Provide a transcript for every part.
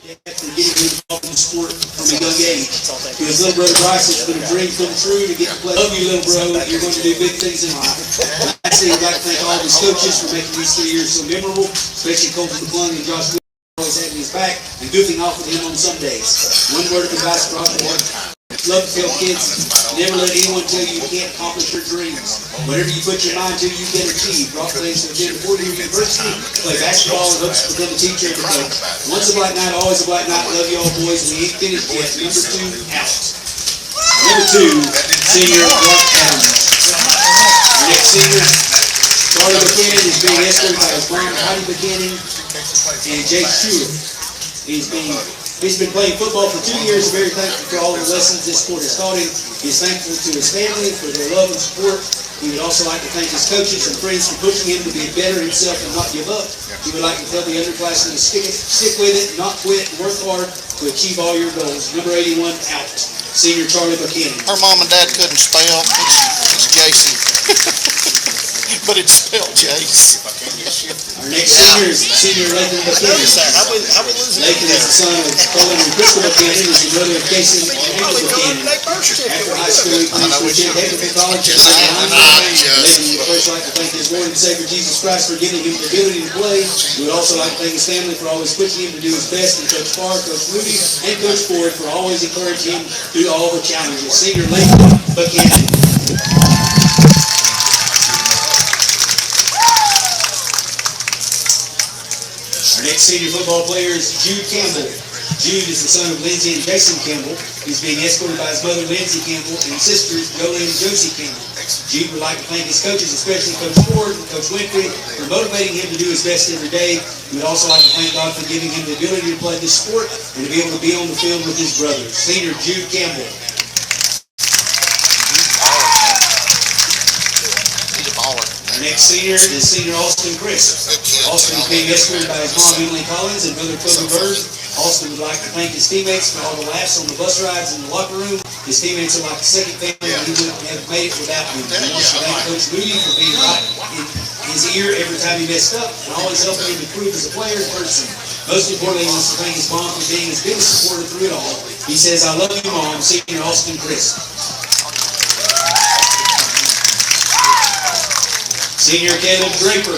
For getting involved in the sport from a young age. To his little brother Bryce, it's been a dream come true to get to play. Love you, little bro. You're going to do big things in life. Lastly, I'd like to thank all of his coaches for making these 3 years so memorable, especially Coach McClung and Josh Williams always having his back and goofing off with him on some days. One word of advice for all of them. Love to tell kids, never let anyone tell you you can't accomplish your dreams. Whatever you put your mind to, you can achieve. Rock plays for the 4-year university, play basketball, and hopes to become a teacher and coach. Once a black night, always a black night. Love you all, boys. We ain't finished yet. Number 2, out. Number 2, senior Mark Adams. Our next senior, Charlie Buchanan, is being escorted by his mom, Heidi Buchanan, and Jake Schuler. He's been playing football for 2 years, very thankful for all the lessons this sport has taught him. He's thankful to his family for their love and support. He would also like to thank his coaches and friends for pushing him to be better himself and not give up. He would like to tell the underclassmen to stick with it, not quit, and work hard to achieve all your goals. Number 81, out. Senior Charlie Buchanan. Her mom and dad couldn't spell. It's Jason. But it's spelled Jace. Our next senior is senior Lathan Buchanan. Lathan is the son of Colin and Crystal Buchanan, is the brother of Jason and Amy Buchanan. After high school, he plans to attend Hamilton College and study behind the Lathan would first like to thank his Lord and Savior Jesus Christ for giving him the ability to play. He would also like to thank his family for always pushing him to do his best, and Coach Farr, Coach Moody, and Coach Ford for always encouraging him through all the challenges. Senior Lathan Buchanan. Our next senior football player is Jude Campbell. Jude is the son of Lindsay and Jason Campbell. He's being escorted by his mother, Lindsay Campbell, and sisters, Jolie and Josie Campbell. Jude would like to thank his coaches, especially Coach Ford and Coach Winfrey, for motivating him to do his best every day. He would also like to thank God for giving him the ability to play this sport and to be able to be on the field with his brothers. Senior Jude Campbell. Our next senior is senior Austin Chris. Austin is being escorted by his mom, Emily Collins, and brother Kobe Bird. Austin would like to thank his teammates for all the laughs on the bus rides in the locker room. His teammates are like a second family, and he wouldn't have made it without them. He wants to thank Coach Moody for being right in his ear every time he messed up, and always helping him improve as a player and person. Most importantly, he wants to thank his mom for being his biggest supporter through it all. He says, "I love you, Mom." Senior Austin Chris. Senior Caleb Draper.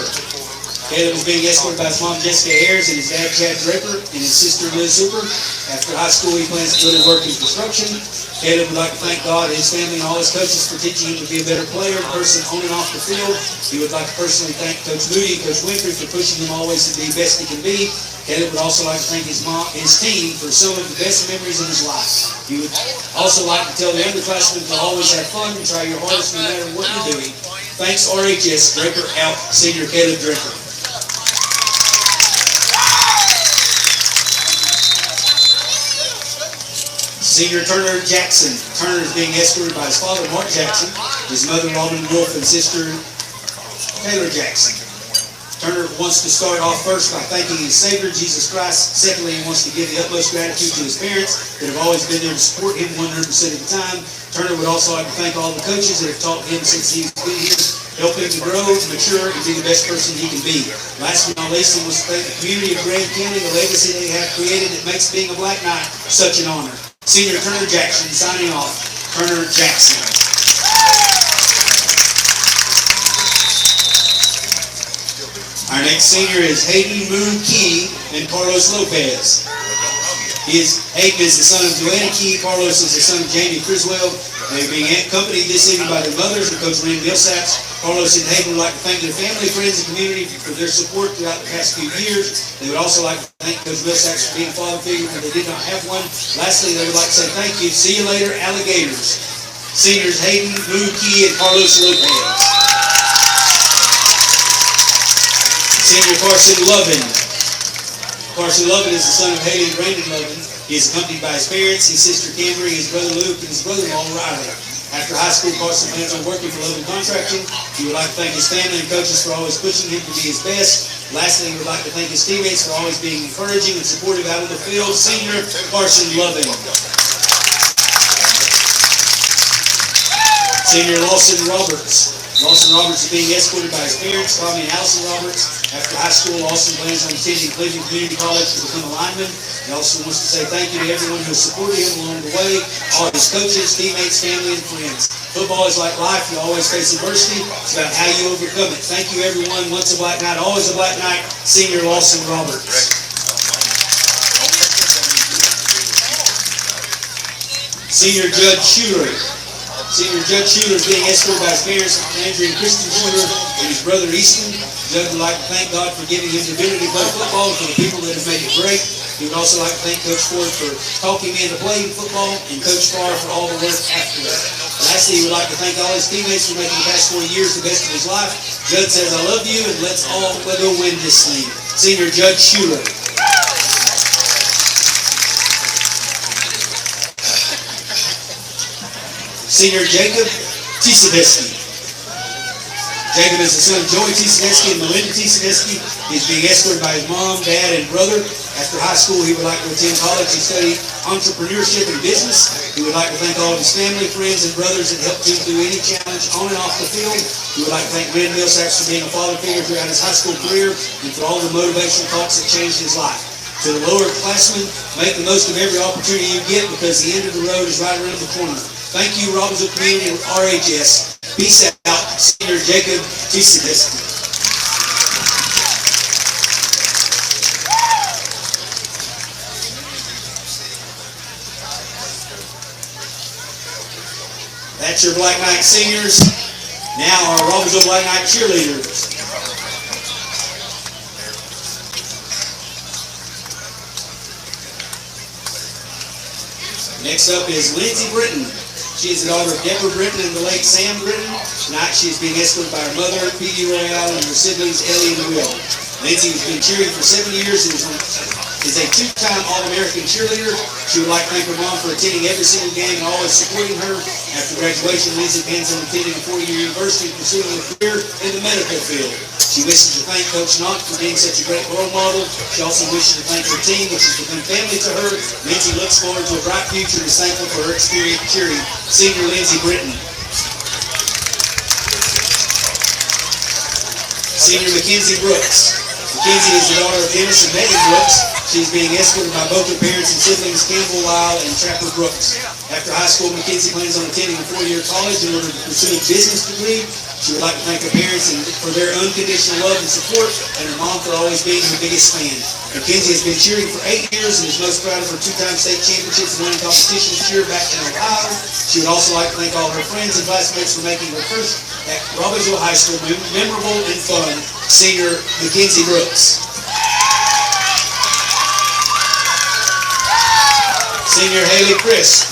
Caleb is being escorted by his mom, Jessica Ayers, and his dad, Chad Draper, and his sister, Liz Hooper. After high school, he plans to put his work in construction. Caleb would like to thank God, his family, and all his coaches for teaching him to be a better player and person on and off the field. He would like to personally thank Coach Moody and Coach Winfrey for pushing him always to be the best he can be. Caleb would also like to thank his team for some of the best memories of his life. He would also like to tell the underclassmen to always have fun and try your hardest no matter what you're doing. Thanks, RHS. Draper out. Senior Caleb Draper. Senior Turner Jackson. Turner is being escorted by his father, Mark Jackson, his mother, Robin Wolf, and sister, Taylor Jackson. Turner wants to start off first by thanking his Savior, Jesus Christ. Secondly, he wants to give the utmost gratitude to his parents that have always been there to support him 100% of the time. Turner would also like to thank all the coaches that have taught him since he's been here, help him to grow, mature, and be the best person he can be. Last but not least, he wants to thank the community of Grand Canyon, the legacy they have created that makes being a Black Knight such an honor. Senior Turner Jackson signing off. Turner Jackson. Our next senior is Hayden Moon Key and Carlos Lopez. Hayden is the son of Joanna Key. Carlos is the son of Jamie Criswell. They're being accompanied this evening by their mothers and Coach Randy Millsaps. Carlos and Hayden would like to thank their family, friends, and community for their support throughout the past few years. They would also like to thank Coach Millsaps for being a father figure when they did not have one. Lastly, they would like to say thank you. See you later, Alligators. Seniors Hayden Moon Key and Carlos Lopez. Senior Carson Lovin. Carson Lovin is the son of Haley and Brandon Lovin. He is accompanied by his parents, his sister Camry, his brother Luke, and his brother-in-law Riley. After high school, Carson plans on working for Lovin Contracting. He would like to thank his family and coaches for always pushing him to be his best. Lastly, he would like to thank his teammates for always being encouraging and supportive out on the field. Senior Carson Lovin. Senior Lawson Roberts. Lawson Roberts is being escorted by his parents, Tommy and Allison Roberts. After high school, Austin plans on attending Cleveland Community College to become a lineman. He also wants to say thank you to everyone who has supported him along the way, all his coaches, teammates, family, and friends. Football is like life. You always face adversity. It's about how you overcome it. Thank you, everyone. Once a black night, always a black night. Senior Lawson Roberts. Senior Judd Schuler. Senior Judd Schuler is being escorted by his parents, Andrew and Kristen Schuler, and his brother Easton. Judd would like to thank God for giving him the ability to play football and for the people that have made it great. He would also like to thank Coach Ford for talking me into playing football and Coach Farr for all the work after that. Lastly, he would like to thank all his teammates for making the past 4 years the best of his life. Judd says, I love you, and let's all go win this thing. Senior Judd Schuler. Senior Jacob Tisadesky. Jacob is the son of Joey Tisadesky and Melinda Tisadesky. He's being escorted by his mom, dad, and brother. After high school, he would like to attend college and study entrepreneurship and business. He would like to thank all of his family, friends, and brothers that helped him through any challenge on and off the field. He would like to thank Red Millsaps for being a father figure throughout his high school career and for all the motivational talks that changed his life. To the lower classmen, make the most of every opportunity you get because the end of the road is right around the corner. Thank you, Robbinsville Community and RHS. Peace out, Senior Jacob Tisadesky. That's your Black Knight seniors. Now our Robbinsville Black Knight cheerleaders. Next up is Lindsay Britton. She is the daughter of Deborah Britton and the late Sam Britton. Tonight she is being escorted by her mother, P.D. Royale, and her siblings, Ellie and Will. Lindsay has been cheering for 7 years and is a two-time All-American cheerleader. She would like to thank her mom for attending every single game and always supporting her. After graduation, Lindsay plans on attending a 4-year university and pursuing a career in the medical field. She wishes to thank Coach Knott for being such a great role model. She also wishes to thank her team, which has become family to her. Lindsay looks forward to a bright future and is thankful for her experience cheering. Senior Lindsay Britton. Senior Mackenzie Brooks. Mackenzie is the daughter of Dennis and Megan Brooks. She is being escorted by both her parents and siblings, Campbell Lyle and Trapper Brooks. After high school, Mackenzie plans on attending a 4-year college in order to pursue a business degree. She would like to thank her parents for their unconditional love and support, and her mom for always being her biggest fan. Mackenzie has been cheering for 8 years and is most proud of her 2-time state championships and winning competition cheer back in Ohio. She would also like to thank all her friends and classmates for making her first at Robbinsville High School memorable and fun. Senior Mackenzie Brooks. Senior Haley Crisp.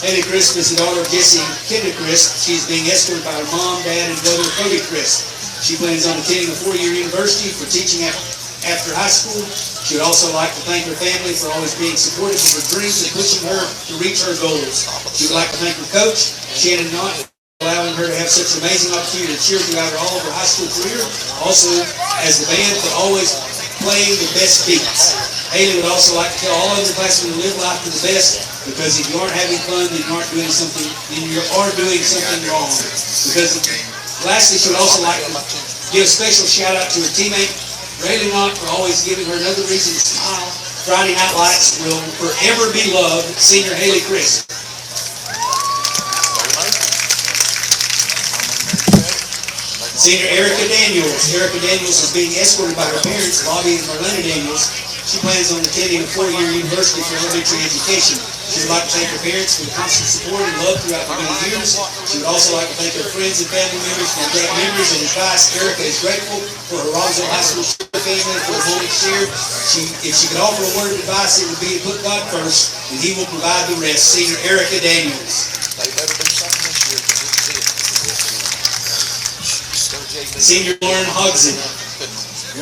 Haley Crisp is the daughter of Jesse and Kendra Crisp. She's being escorted by her mom, dad, and brother Cody Crisp. She plans on attending a 4-year university for teaching after high school. She would also like to thank her family for always being supportive of her dreams and pushing her to reach her goals. She would like to thank her coach, Shannon Knott, for allowing her to have such an amazing opportunity to cheer throughout all of her high school career. Also, as the band for always playing the best beats. Haley would also like to tell all underclassmen to live life to the best, because if you aren't having fun, then you are doing something wrong. Because lastly, she would also like to give a special shout out to her teammate, Rayleigh Knott, for always giving her another reason to smile. Friday Night Lights will forever be loved. Senior Haley Crisp. Senior Erica Daniels. Erica Daniels is being escorted by her parents, Bobby and Marlena Daniels. She plans on attending a 4-year university for elementary education. She would like to thank her parents for the constant support and love throughout the many years. She would also like to thank her friends and family members for great memories and advice. Erica is grateful for her Robbinsville High School family for the moment shared. If she could offer a word of advice, it would be to put God first, and He will provide the rest. Senior Erica Daniels. They better do something this year because it's Senior Lauren Hodgson.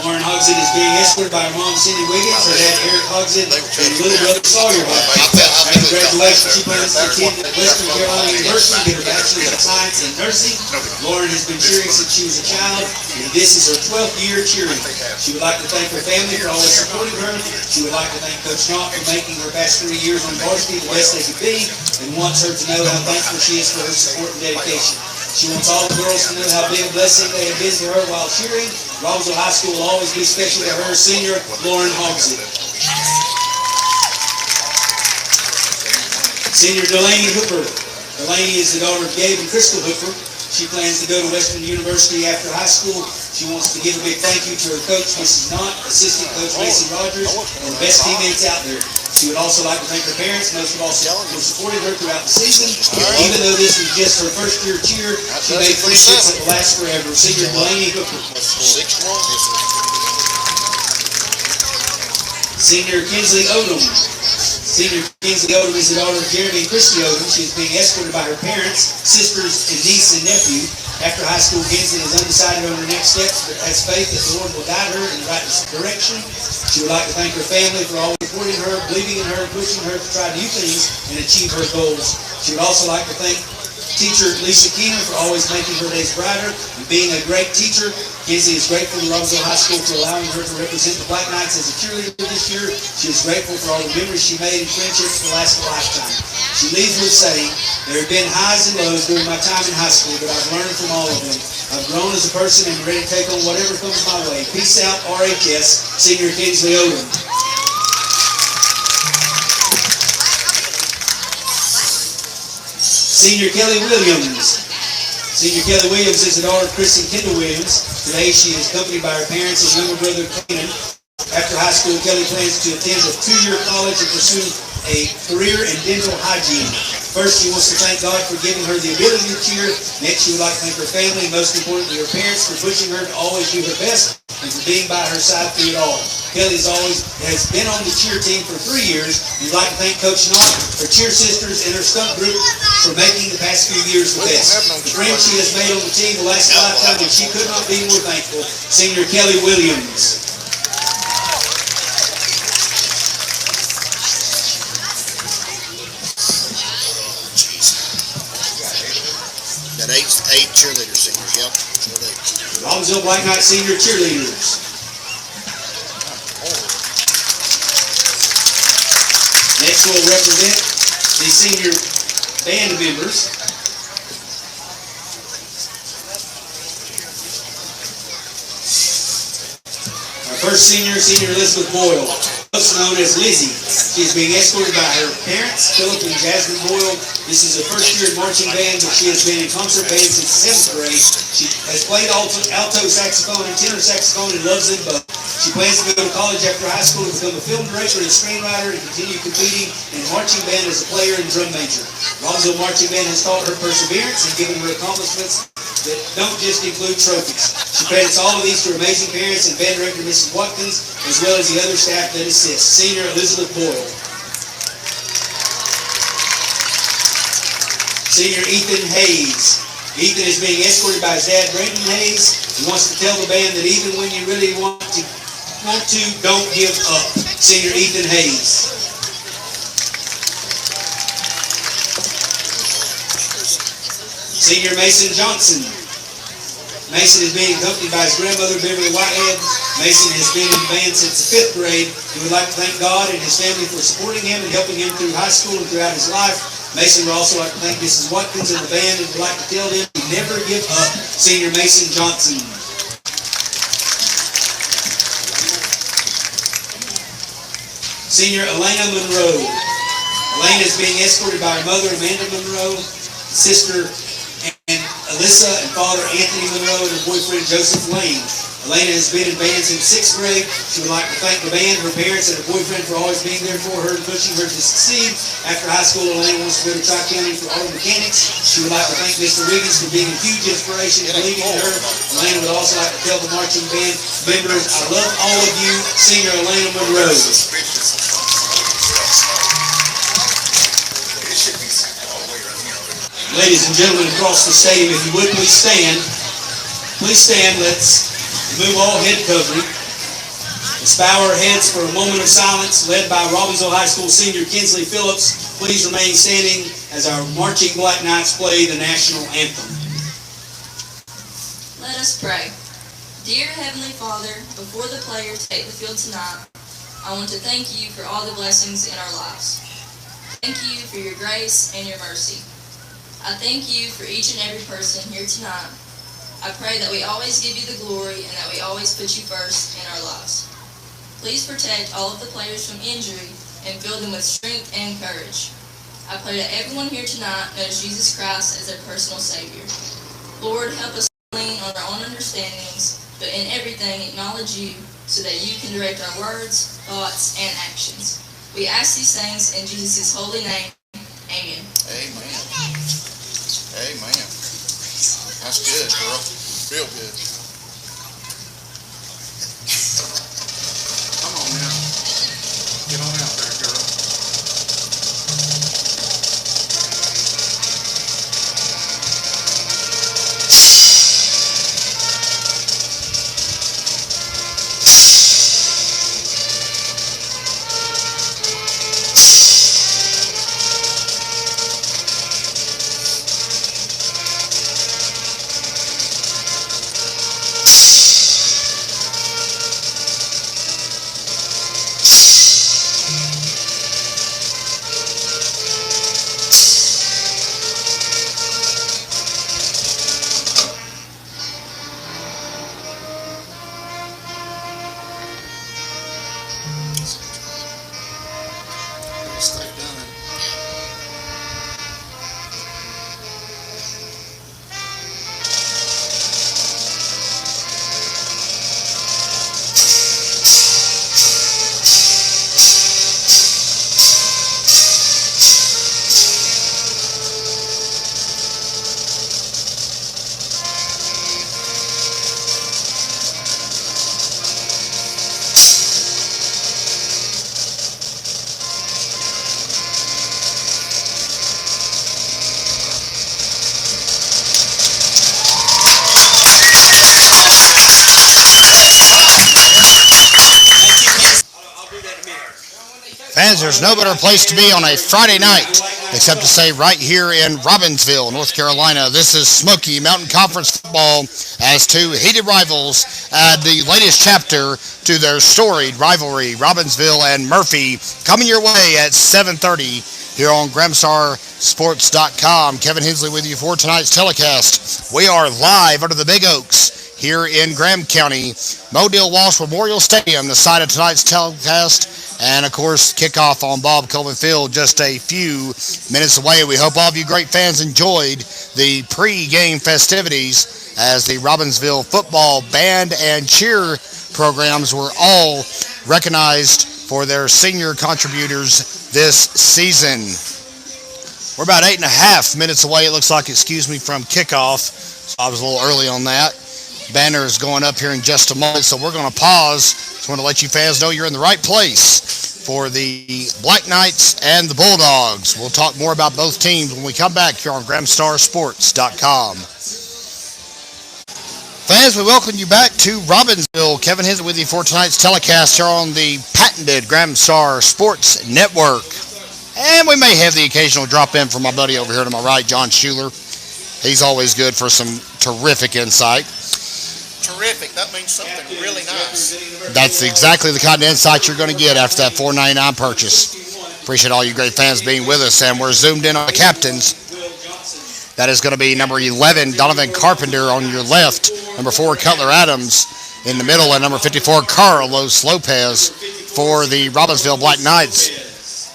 Lauren Hodgson is being escorted by her mom, Cindy Wiggins, her dad, Eric Hodgson, and little brother Sawyer. After graduation, she plans to attend Western Carolina University to get her Bachelor's of Science in Nursing. Lauren has been cheering since she was a child, and this is her 12th year cheering. She would like to thank her family for always supporting her. She would like to thank Coach Knott for making her past 3 years on varsity the best they could be, and wants her to know how thankful she is for her support and dedication. She wants all the girls to know how big a blessing they have been to her while cheering. Robbinsville High School will always be special to her. Senior Lauren Hogsett. Senior Delaney Hooper. Delaney is the daughter of Gabe and Crystal Hooper. She plans to go to Western University after high school. She wants to give a big thank you to her coach, Mrs. Knott, assistant coach Macy Rogers, and the best teammates out there. She would also like to thank her parents, most of all for supporting her throughout the season. Even though this was just her first year cheer, she made friendships that will last forever. Senior Delaney Hooper. Senior Kinsley Odom. Senior Kinsley Odom is the daughter of Jeremy and Christy Odom. She is being escorted by her parents, sisters, and niece and nephew. After high school, Kinsley is undecided on her next steps, but has faith that the Lord will guide her in the right direction. She would like to thank her family for always supporting her, believing in her, pushing her to try new things and achieve her goals. She would also like to thank teacher Lisa Keener for always making her days brighter and being a great teacher. Kinsley is grateful to Robbinsville High School for allowing her to represent the Black Knights as a cheerleader this year. She is grateful for all the memories she made and friendships that last a lifetime. She leaves with saying, "There have been highs and lows during my time in high school, but I've learned from all of them. I've grown as a person and ready to take on whatever comes my way. Peace out, RHS, Senior Kinsley Odom." Senior Kelly Williams. Senior Kelly Williams is the daughter of Chris and Kendall Williams. Today she is accompanied by her parents and younger brother Kanan. After high school, Kelly plans to attend a 2-year college and pursue a career in dental hygiene. First, she wants to thank God for giving her the ability to cheer. Next, she would like to thank her family, and most importantly, her parents for pushing her to always do her best and for being by her side through it all. Kelly has been on the cheer team for 3 years. We'd like to thank Coach Knott, her cheer sisters, and her stunt group for making the past few years the best. The friends she has made on the team will last a lifetime, and she could not be more thankful. Senior Kelly Williams. Got eight cheerleader seniors, yep. Robbinsville Black Knight senior cheerleaders. Next will represent the senior band members. Our first senior, Senior Elizabeth Boyle, also known as Lizzie. She is being escorted by her parents, Philip and Jasmine Boyle. This is her first year in marching band, but she has been in concert band since 7th grade. She has played alto saxophone and tenor saxophone and loves them both. She plans to go to college after high school to become a film director and screenwriter and continue competing in marching band as a player and drum major. Robbinsville Marching Band has taught her perseverance and given her accomplishments that don't just include trophies. She credits all of these to her amazing parents and band director Mrs. Watkins, as well as the other staff that assist. Senior Elizabeth Boyle. Senior Ethan Hayes. Ethan is being escorted by his dad, Brandon Hayes. He wants to tell the band that even when you really want to, don't give up. Senior Ethan Hayes. Senior Mason Johnson. Mason is being accompanied by his grandmother, Beverly Whitehead. Mason has been in the band since the 5th grade. He would like to thank God and his family for supporting him and helping him through high school and throughout his life. Mason would also like to thank Mrs. Watkins and the band and would like to tell them to never give up. Senior Mason Johnson. Senior Elena Monroe. Elena is being escorted by her mother, Amanda Monroe, sister and Alyssa, and father Anthony Monroe, and her boyfriend Joseph Lane. Elena has been in band since 6th grade. She would like to thank the band, her parents, and her boyfriend for always being there for her and pushing her to succeed. After high school, Elena wants to go to Tri-County for auto mechanics. She would like to thank Mr. Wiggins for being a huge inspiration and believing in her. Elena would also like to tell the marching band members, "I love all of you." Senior Elena Monroe. Ladies and gentlemen across the stadium, if you would please stand. Please stand. Let's remove all head covering. Let's bow our heads for a moment of silence, led by Robbinsville High School senior Kinsley Phillips. Please remain standing as our marching Black Knights play the national anthem. Let us pray. Dear Heavenly Father, before the players take the field tonight, I want to thank you for all the blessings in our lives. Thank you for your grace and your mercy. I thank you for each and every person here tonight. I pray that we always give you the glory and that we always put you first in our lives. Please protect all of the players from injury and fill them with strength and courage. I pray that everyone here tonight knows Jesus Christ as their personal Savior. Lord, help us lean on our own understandings, but in everything acknowledge you so that you can direct our words, thoughts, and actions. We ask these things in Jesus' holy name. Amen. Amen. Amen. That's good, girl. Real good. Come on now. Get on out there, girl. Stay done. Fans, there's no better place to be on a Friday night except to say right here in Robbinsville, North Carolina. This is Smoky Mountain Conference football as two heated rivals add the latest chapter to their storied rivalry. Robbinsville and Murphy coming your way at 7:30 here on GramStarSports.com. Kevin Hensley with you for tonight's telecast. We are live under the Big Oaks here in Graham County. Modell Walsh Memorial Stadium, the site of tonight's telecast. And, of course, kickoff on Bob Coleman Field just a few minutes away. We hope all of you great fans enjoyed the pre-game festivities as the Robbinsville football band and cheer programs were all recognized for their senior contributors this season. We're about 8.5 minutes away, it looks like, from kickoff. So I was a little early on that. Banner is going up here in just a moment, so we're going to pause. Just want to let you fans know you're in the right place for the Black Knights and the Bulldogs. We'll talk more about both teams when we come back here on GramStarSports.com. Fans, we welcome you back to Robbinsville. Kevin Hensley with you for tonight's telecast here on the patented GramStar Sports Network. And we may have the occasional drop in from my buddy over here to my right, John Schuler. He's always good for some terrific insight. Terrific. That means something really nice. That's exactly the kind of insight you're going to get after that $4.99 purchase. Appreciate all you great fans being with us, and we're zoomed in on the captains. That is going to be number 11, Donovan Carpenter on your left, number 4, Cutler Adams in the middle, and number 54, Carlos Lopez for the Robbinsville Black Knights.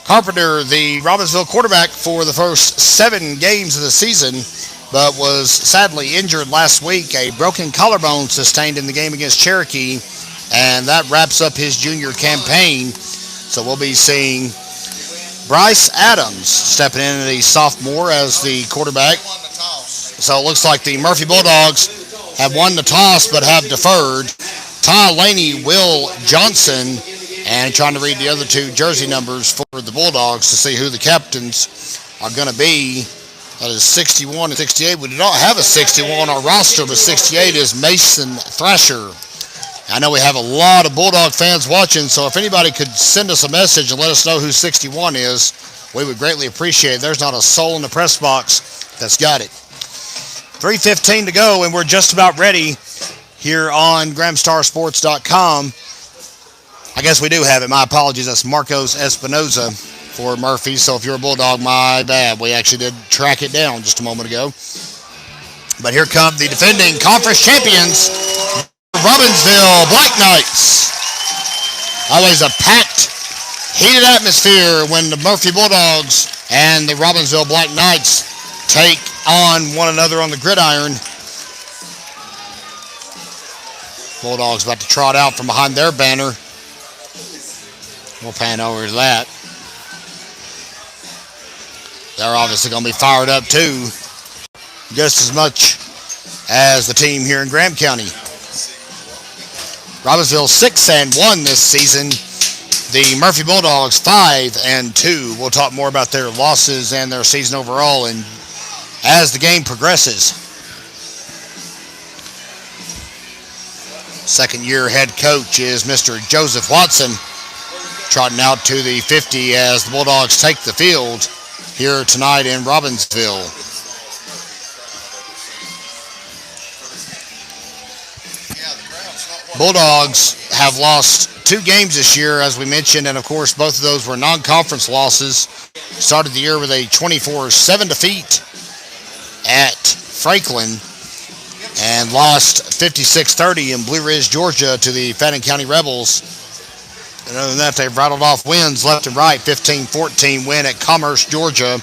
Carpenter, the Robbinsville quarterback for the first 7 games of the season, but was sadly injured last week. A broken collarbone sustained in the game against Cherokee, and that wraps up his junior campaign. So we'll be seeing Bryce Adams stepping in as a sophomore as the quarterback. So it looks like the Murphy Bulldogs have won the toss but have deferred. Ty Laney, Will Johnson, and trying to read the other 2 jersey numbers for the Bulldogs to see who the captains are going to be. That is 61 and 68. We do not have a 61 on our roster, but 68 is Mason Thrasher. I know we have a lot of Bulldog fans watching, so if anybody could send us a message and let us know who 61 is, we would greatly appreciate it. There's not a soul in the press box that's got it. 3:15 to go, and we're just about ready here on GramStarSports.com. I guess we do have it. My apologies. That's Marcos Espinoza for Murphy. So if you're a Bulldog, my bad. We actually did track it down just a moment ago. But here come the defending conference champions, Robbinsville Black Knights. Always a packed, heated atmosphere when the Murphy Bulldogs and the Robbinsville Black Knights take on one another on the gridiron. Bulldogs about to trot out from behind their banner. We'll pan over to that. They're obviously going to be fired up too, just as much as the team here in Graham County. Robbinsville 6-1 this season. The Murphy Bulldogs 5-2. We'll talk more about their losses and their season overall and as the game progresses. Second-year head coach is Mr. Joseph Watson, trotting out to the 50 as the Bulldogs take the field here tonight in Robbinsville. Bulldogs have lost 2 games this year, as we mentioned, and of course both of those were non-conference losses. Started the year with a 24-7 defeat at Franklin and lost 56-30 in Blue Ridge, Georgia to the Fannin County Rebels. And other than that, they've rattled off wins left and right. 15-14 win at Commerce, Georgia.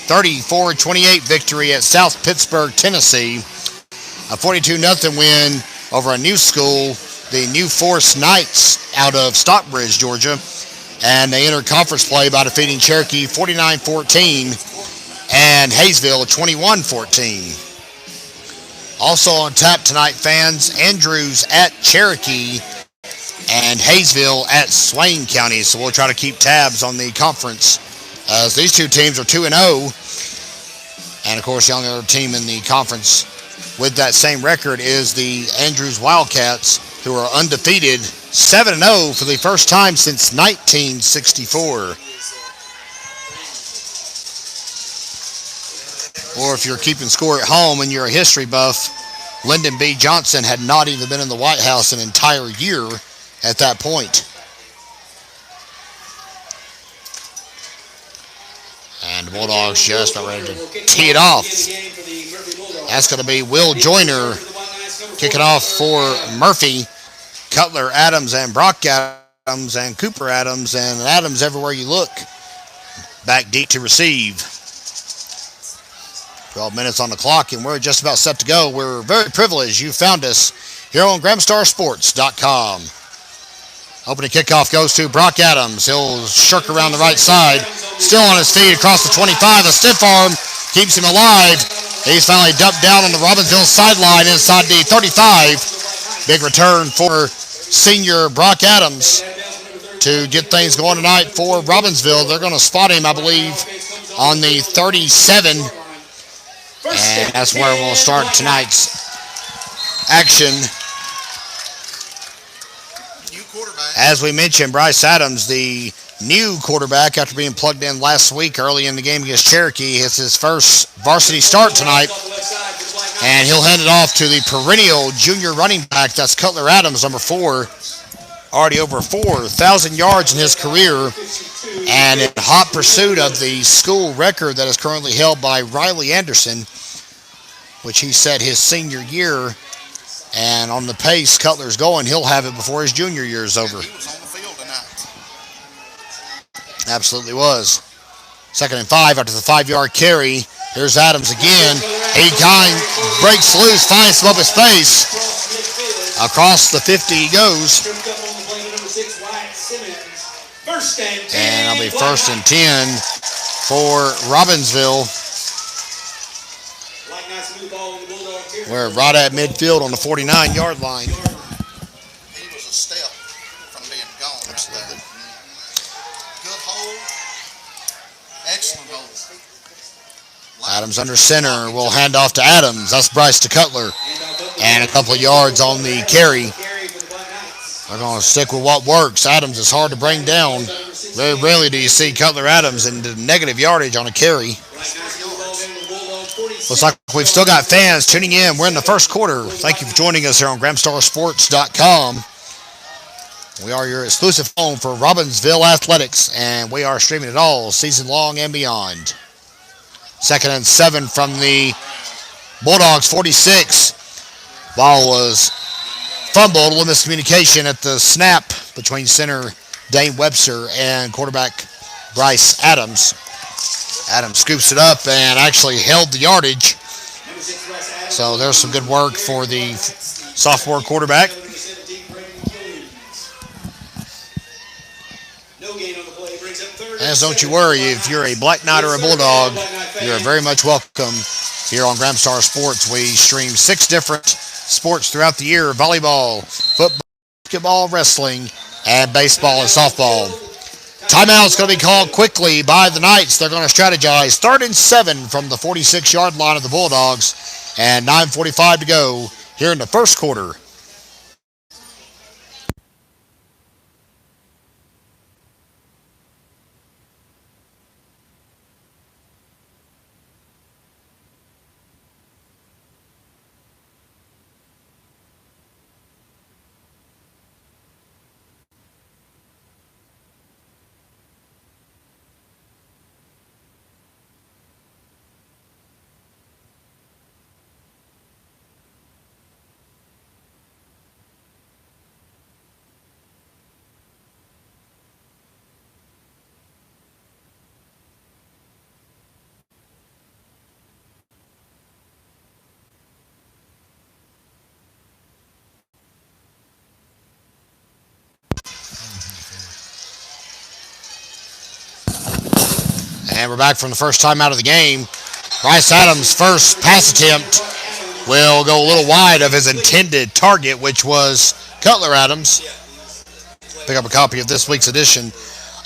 34-28 victory at South Pittsburgh, Tennessee. A 42-0 win over a new school, the New Force Knights out of Stockbridge, Georgia. And they entered conference play by defeating Cherokee 49-14 and Hayesville 21-14. Also on tap tonight, fans, Andrews at Cherokee and Hayesville at Swain County. So we'll try to keep tabs on the conference as these two teams are 2-0. And of course, the only other team in the conference with that same record is the Andrews Wildcats, who are undefeated 7-0 for the first time since 1964. Or if you're keeping score at home and you're a history buff, Lyndon B. Johnson had not even been in the White House an entire year at that point. And the Bulldogs just about ready to tee it off. That's going to be Will Joyner kicking off for Murphy. Cutler, Adams, and Brock Adams, and Cooper Adams, and Adams everywhere you look. Back deep to receive. 12 minutes on the clock, and we're just about set to go. We're very privileged you found us here on GramStarSports.com. Opening kickoff goes to Brock Adams. He'll shirk around the right side. Still on his feet across the 25. A stiff arm keeps him alive. He's finally dumped down on the Robbinsville sideline inside the 35. Big return for senior Brock Adams to get things going tonight for Robbinsville. They're going to spot him, I believe, on the 37. And that's where we'll start tonight's action. As we mentioned, Bryce Adams, the new quarterback, after being plugged in last week early in the game against Cherokee, it's his first varsity start tonight. And he'll hand it off to the perennial junior running back. That's Cutler Adams, number 4. Already over 4,000 yards in his career. And in hot pursuit of the school record that is currently held by Riley Anderson, which he set his senior year. And on the pace Cutler's going, he'll have it before his junior year is over. Absolutely was. 2nd and 5 after the 5-yard carry. Here's Adams again. He breaks loose, finds some open space. Across the 50 he goes. And it'll be 1st and 10 for Robbinsville. We're right at midfield on the 49-yard line. He was a step from being gone right there. Good hold. Excellent hold. Adams under center. Will hand off to Adams. That's Bryce to Cutler. And a couple of yards on the carry. They're going to stick with what works. Adams is hard to bring down. Very rarely do you see Cutler Adams in the negative yardage on a carry. Looks like we've still got fans tuning in. We're in the first quarter. Thank you for joining us here on GramStarSports.com. We are your exclusive home for Robbinsville Athletics, and we are streaming it all season long and beyond. 2nd and 7 from the Bulldogs 46. Ball was fumbled, a little miscommunication at the snap between center Dane Webster and quarterback Bryce Adams. Adams scoops it up and actually held the yardage. So there's some good work for the sophomore quarterback. As don't you worry, if you're a Black Knight or a Bulldog, you're very much welcome here on Grand Star Sports. We stream 6 different sports throughout the year: volleyball, football, basketball, wrestling, and baseball and softball. Timeout is going to be called quickly by the Knights. They're going to strategize. 3rd and 7 from the 46-yard line of the Bulldogs, and 9:45 to go here in the first quarter. And we're back from the first time out of the game. Bryce Adams' first pass attempt will go a little wide of his intended target, which was Cutler Adams. Pick up a copy of this week's edition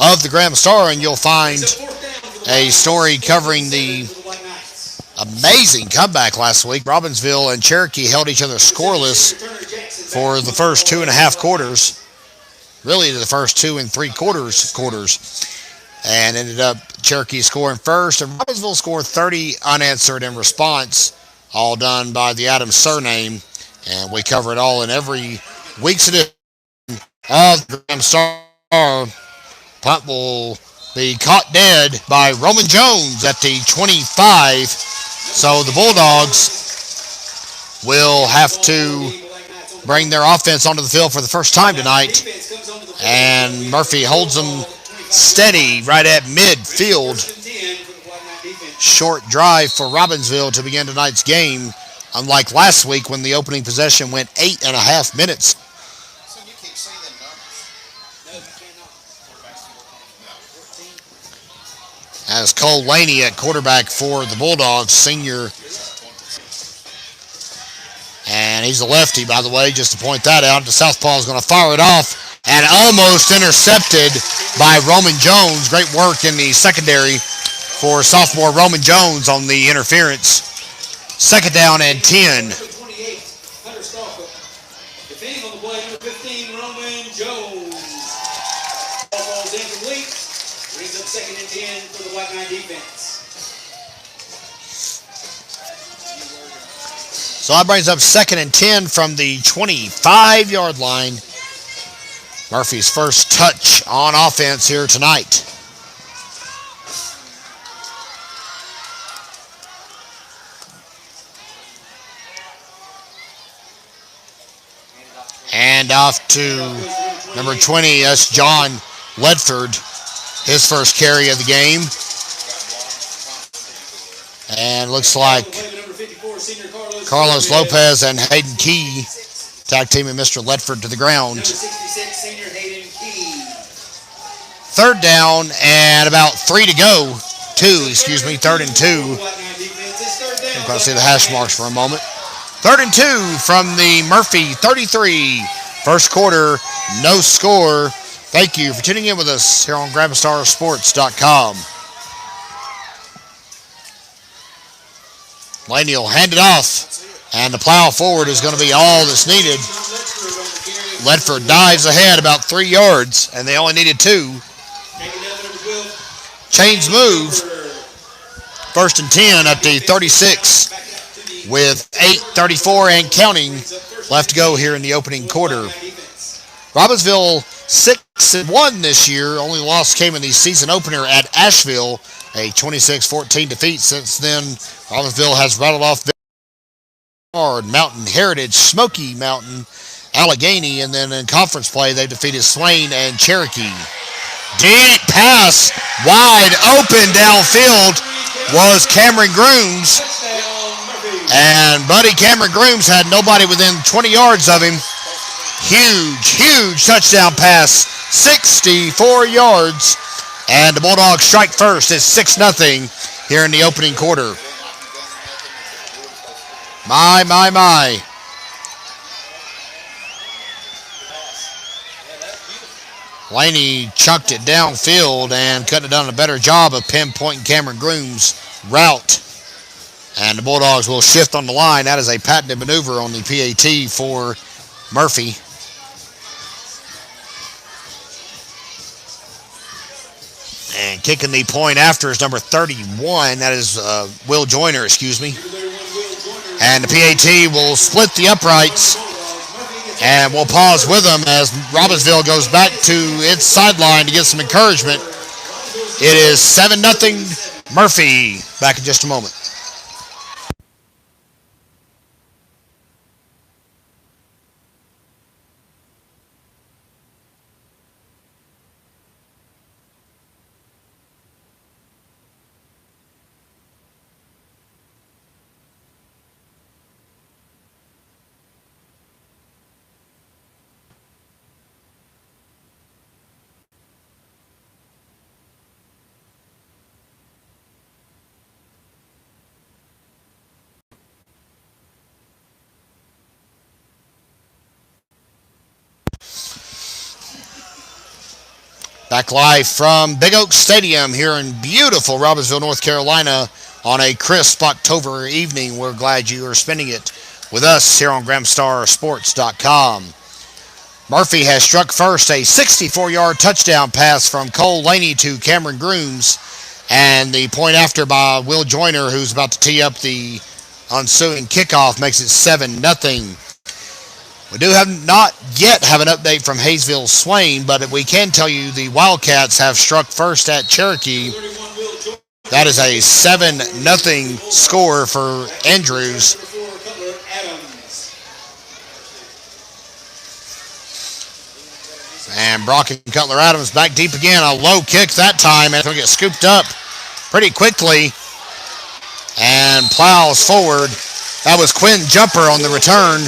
of the Graham Star, and you'll find a story covering the amazing comeback last week. Robbinsville and Cherokee held each other scoreless for the first 2.5 quarters. Really, the first 2 3/4 and ended up Cherokee scoring first, and Robbinsville scored 30 unanswered in response, all done by the Adams surname, and we cover it all in every week's edition of the Graham Star. Punt will be caught dead by Roman Jones at the 25, so the Bulldogs will have to bring their offense onto the field for the first time tonight, and Murphy holds them steady right at midfield. Short drive for Robbinsville to begin tonight's game, unlike last week when the opening possession went 8.5 minutes. As Cole Laney at quarterback for the Bulldogs, senior. And he's a lefty, by the way, just to point that out. The southpaw is going to fire it off and almost intercepted by Roman Jones. Great work in the secondary for sophomore Roman Jones on the interference. 2nd down and 10. Defending on the play, number 15, Roman Jones. Ball is incomplete. Brings up 2nd and 10 for the Black Knight defense. So that brings up 2nd and 10 from the 25-yard line. Murphy's first touch on offense here tonight. And off to number 20, that's John Ledford, his first carry of the game. And looks like Carlos Lopez and Hayden Key tag teaming Mr. Ledford to the ground. 3rd down and about 3 to go. 3rd and 2. I'm going to see the hash marks for a moment. 3rd and 2 from the Murphy 33. First quarter, no score. Thank you for tuning in with us here on GrandStarSports.com. Laney will hand it off, and the plow forward is going to be all that's needed. Ledford dives ahead about 3 yards, and they only needed 2. Chains move. 1st and 10 at the 36 with 8:34 and counting left to go here in the opening quarter. Robbinsville 6-1 this year. Only loss came in the season opener at Asheville, a 26-14 defeat. Since then, Robbinsville has rattled off Mountain Heritage, Smoky Mountain, Allegheny, and then in conference play they've defeated Swain and Cherokee. Deep pass, wide open downfield was Cameron Grooms, and buddy Cameron Grooms had nobody within 20 yards of him. Huge touchdown pass, 64 yards, and the Bulldogs strike first. It's 6-0 here in the opening quarter. My. Laney chucked it downfield and couldn't have done a better job of pinpointing Cameron Groom's route. And the Bulldogs will shift on the line. That is a patented maneuver on the PAT for Murphy. And kicking the point after is number 31. That is Will Joyner, excuse me. And the PAT will split the uprights. And we'll pause with them as Robbinsville goes back to its sideline to get some encouragement. It is 7-0 Murphy. Back in just a moment. Back live from Big Oak Stadium here in beautiful Robbinsville, North Carolina on a crisp October evening. We're glad you are spending it with us here on GramStarSports.com. Murphy has struck first, a 64-yard touchdown pass from Cole Laney to Cameron Grooms, and the point after by Will Joyner, who's about to tee up the ensuing kickoff, makes it 7-0. We do not yet have an update from Hayesville Swain, but we can tell you the Wildcats have struck first at Cherokee. That is a 7-0 score for Andrews. And Brock and Cutler Adams back deep again. A low kick that time, and it'll get scooped up pretty quickly and plows forward. That was Quinn Jumper on the return.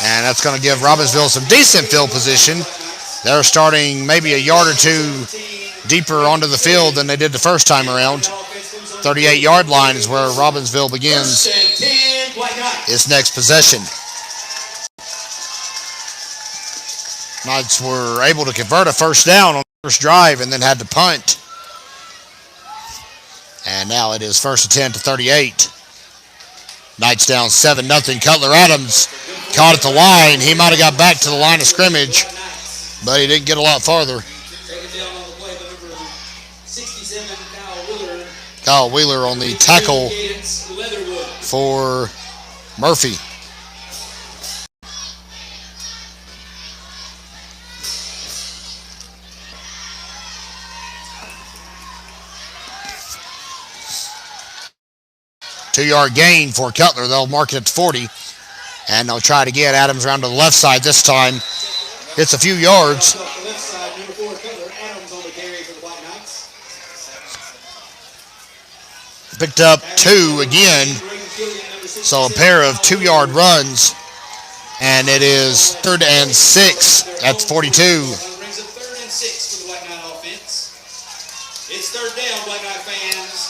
And that's going to give Robbinsville some decent field position. They're starting maybe a yard or two deeper onto the field than they did the first time around. 38-yard line is where Robbinsville begins its next possession. Knights were able to convert a first down on the first drive and then had to punt. And now it is first and 10 to 38. Knights down 7-0. Cutler Adams caught at the line. He might have got back to the line of scrimmage, but he didn't get a lot farther. Kyle Wheeler on the tackle for Murphy. Two-yard gain for Cutler. They'll mark it at 40. And they'll try to get Adams around to the left side this time. It's a few yards. Picked up 2 again. So a pair of 2-yard runs. And it is 3rd and 6 at the 42. Brings it 3rd and 6 for the Black Knight offense. It's 3rd down, Black Knight fans.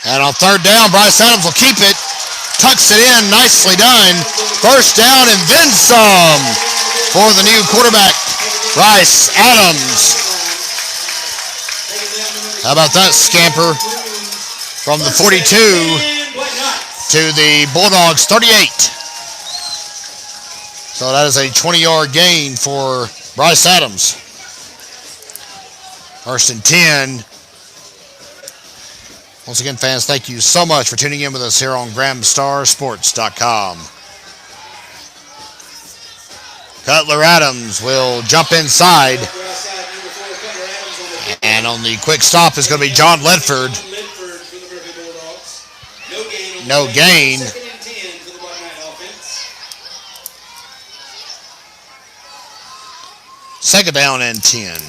And on 3rd down, Bryce Adams will keep it. Tucks it in. Nicely done. First down and then some for the new quarterback, Bryce Adams. How about that scamper from the 42 to the Bulldogs 38. So that is a 20-yard gain for Bryce Adams. First and 10 Once again, fans, thank you so much for tuning in with us here on GramStarSports.com. Cutler Adams will jump inside. And on the quick stop is going to be John Ledford. No gain. Second down and 10.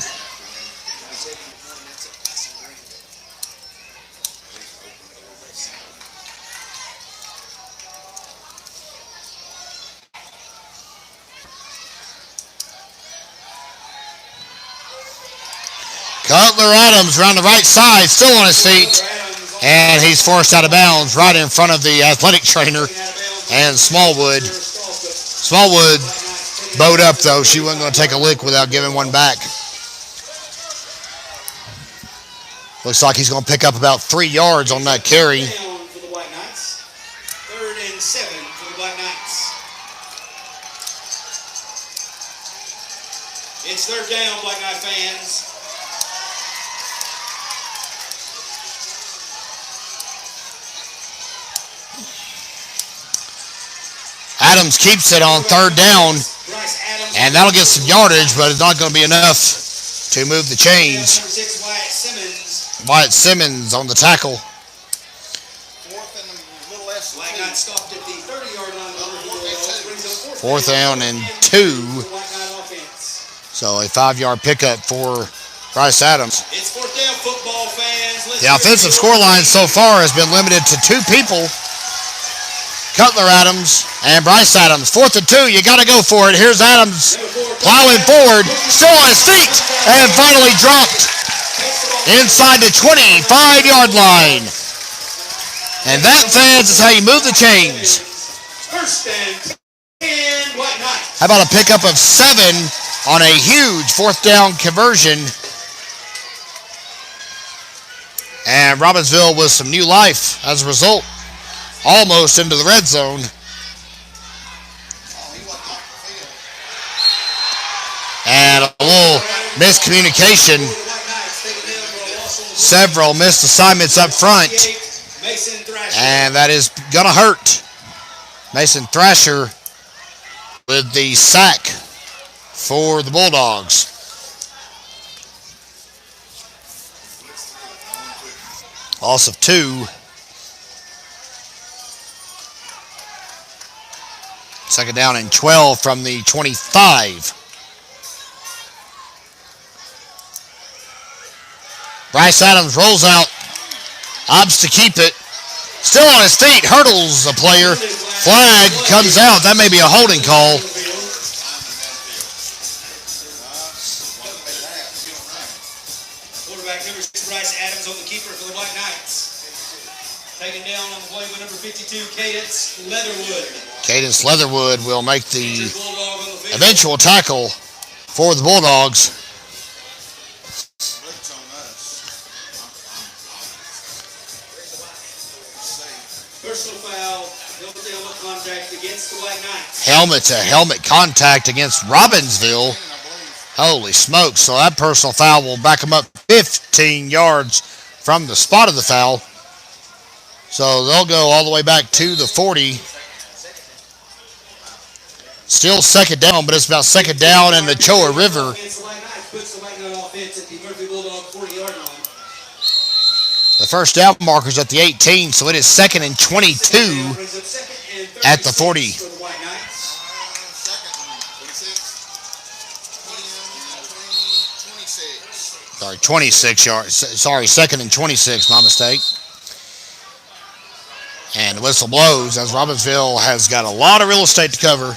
Cutler Adams around the right side, still on his feet, and he's forced out of bounds right in front of the athletic trainer and Smallwood. Smallwood bowed up, though. She wasn't going to take a lick without giving one back. Looks like he's going to pick up about 3 yards on that carry. Third and 7 for the Black Knights. It's third down, Black Knight fans. Adams keeps it on third down, and that'll get some yardage, but it's not going to be enough to move the chains. Wyatt Simmons on the tackle. Fourth down and 2. So a 5-yard pickup for Bryce Adams. It's fourth down, football fans. The offensive scoreline so far has been limited to 2 people. Cutler Adams and Bryce Adams. 4th and 2, you got to go for it. Here's Adams plowing forward, still on his feet, and finally dropped inside the 25-yard line. And that, fans, is how you move the chains. First and 10, Black Knights. How about a pickup of 7 on a huge 4th down conversion? And Robbinsville with some new life as a result. Almost into the red zone. And a little miscommunication. Several missed assignments up front. And that is going to hurt. Mason Thrasher with the sack for the Bulldogs. Loss of 2. Second down and 12 from the 25. Bryce Adams rolls out. Opts to keep it. Still on his feet. Hurdles the player. Flag comes out. That may be a holding call. Quarterback number 6, Bryce Adams, on the keeper for the Black Knights. Taken down on the play by number 52, Cadence Leatherwood. Cadence Leatherwood will make the eventual tackle for the Bulldogs. Personal foul, helmet-to-helmet contact against the Black Knights. Helmet-to-helmet contact against Robbinsville. Holy smokes. So that personal foul will back them up 15 yards from the spot of the foul. So they'll go all the way back to the 40. Still second down, but it's about second down in the Choa River. The first down marker's at the 18, so it is second and 22 at the 40. Sorry, 26 yards. Sorry, second and 26, my mistake. And the whistle blows as Robbinsville has got a lot of real estate to cover.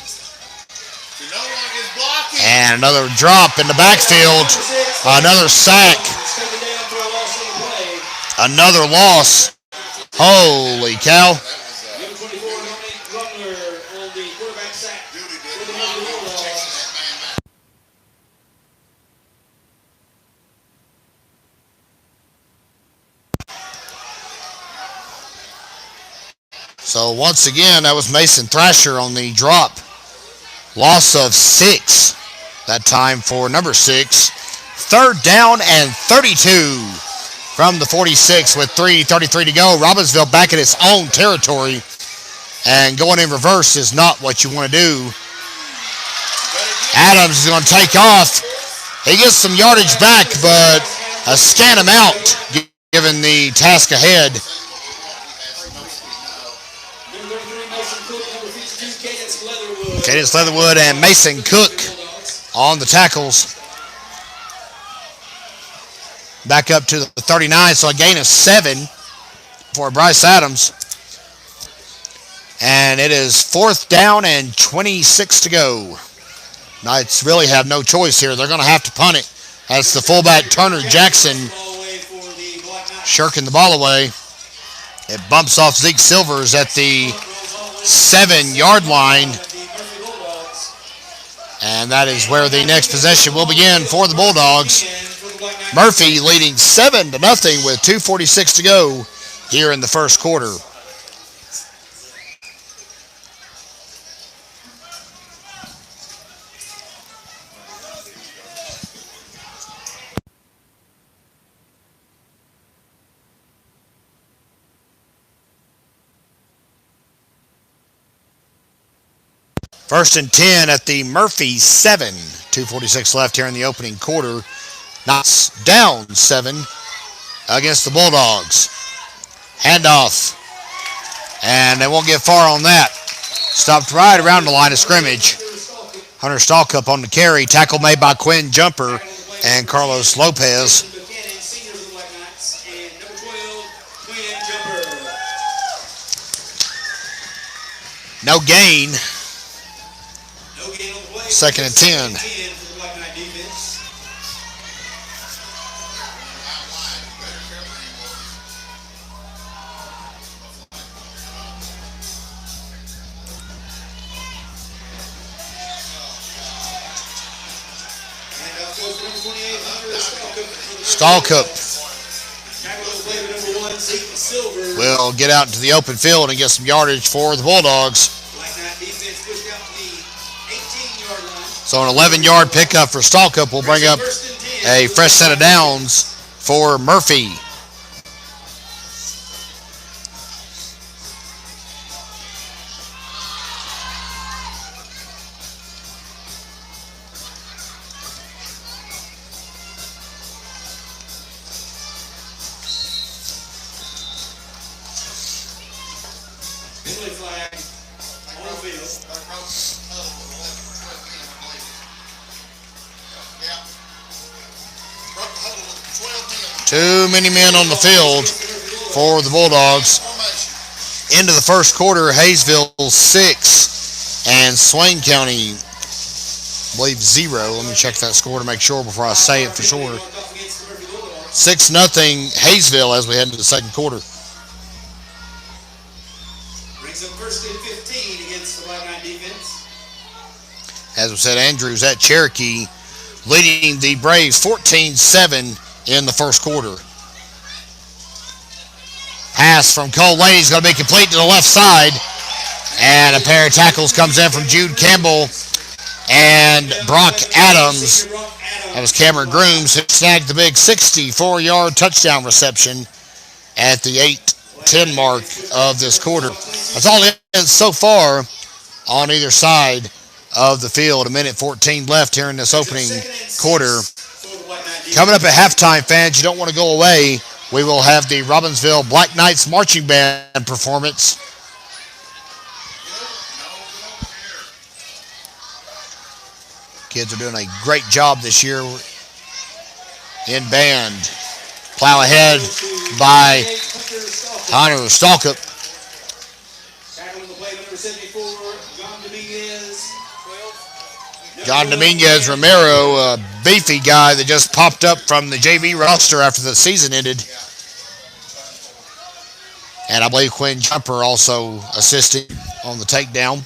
And another drop in the backfield. Another sack. Another loss. Holy cow. So once again, that was Mason Thrasher on the drop. Loss of 6 that time for number 6. Third down and 32 from the 46 with 3:33 to go. Robbinsville back in its own territory, and going in reverse is not what you want to do. Adams is going to take off. He gets some yardage back, but a scant amount given the task ahead. Cadence Leatherwood and Mason Cook on the tackles. Back up to the 39, so a gain of 7 for Bryce Adams. And it is 4th down and 26 to go. Knights really have no choice here. They're going to have to punt it. That's the fullback, Turner Jackson, shirking the ball away. It bumps off Zeke Silvers at the 7-yard line. And that is where the next possession will begin for the Bulldogs. Murphy leading 7-0 with 2:46 to go here in the first quarter. First and 10 at the Murphy 7. 2:46 left here in the opening quarter. Knots down 7 against the Bulldogs. Handoff. And they won't get far on that. Stopped right around the line of scrimmage. Hunter Stallcup on the carry. Tackle made by Quinn Jumper and Carlos Lopez. No gain. Second and 10. Stallcup will get out into the open field and get some yardage for the Bulldogs. So an 11-yard pickup for Stallcup will bring up a fresh set of downs for Murphy. Too many men on the field for the Bulldogs. Into the first quarter, Hayesville 6 and Swain County, I believe 0. Let me check that score to make sure before I say it for sure. 6-0 Hayesville as we head into the second quarter. Brings up first and 15 against the Black Knight defense. As we said, Andrews at Cherokee leading the Braves 14-7 in the first quarter. Pass from Cole Laney is going to be complete to the left side. And a pair of tackles comes in from Jude Campbell and Brock Adams. That was Cameron Grooms who snagged the big 64-yard touchdown reception at the 8-10 mark of this quarter. That's all it is so far on either side of the field. 1:14 left here in this opening quarter. Coming up at halftime, fans, you don't want to go away. We will have the Robbinsville Black Knights Marching Band performance. Kids are doing a great job this year in band. Plow ahead by Hunter Stallcup. Tackling the play, number 74, John Dominguez. John Dominguez Romero, a beefy guy that just popped up from the JV roster after the season ended. And I believe Quinn Jumper also assisted on the takedown.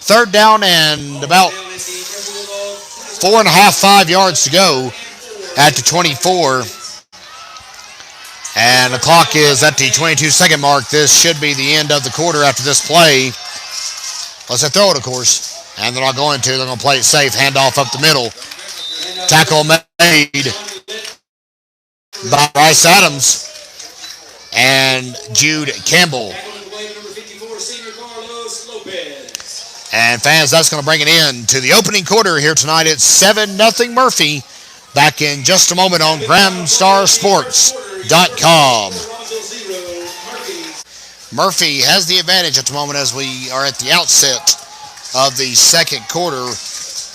Third down and about 4.5 yards to go at the 24. And the clock is at the 22-second mark. This should be the end of the quarter after this play. Unless they throw it, of course. And they're not going to. They're going to play it safe. Handoff up the middle. Tackle made by Bryce Adams and Jude Campbell. And fans, that's going to bring it in to the opening quarter here tonight. It's 7-0 Murphy. Back in just a moment on GramStarSports.com. Murphy has the advantage at the moment as we are at the outset of the second quarter.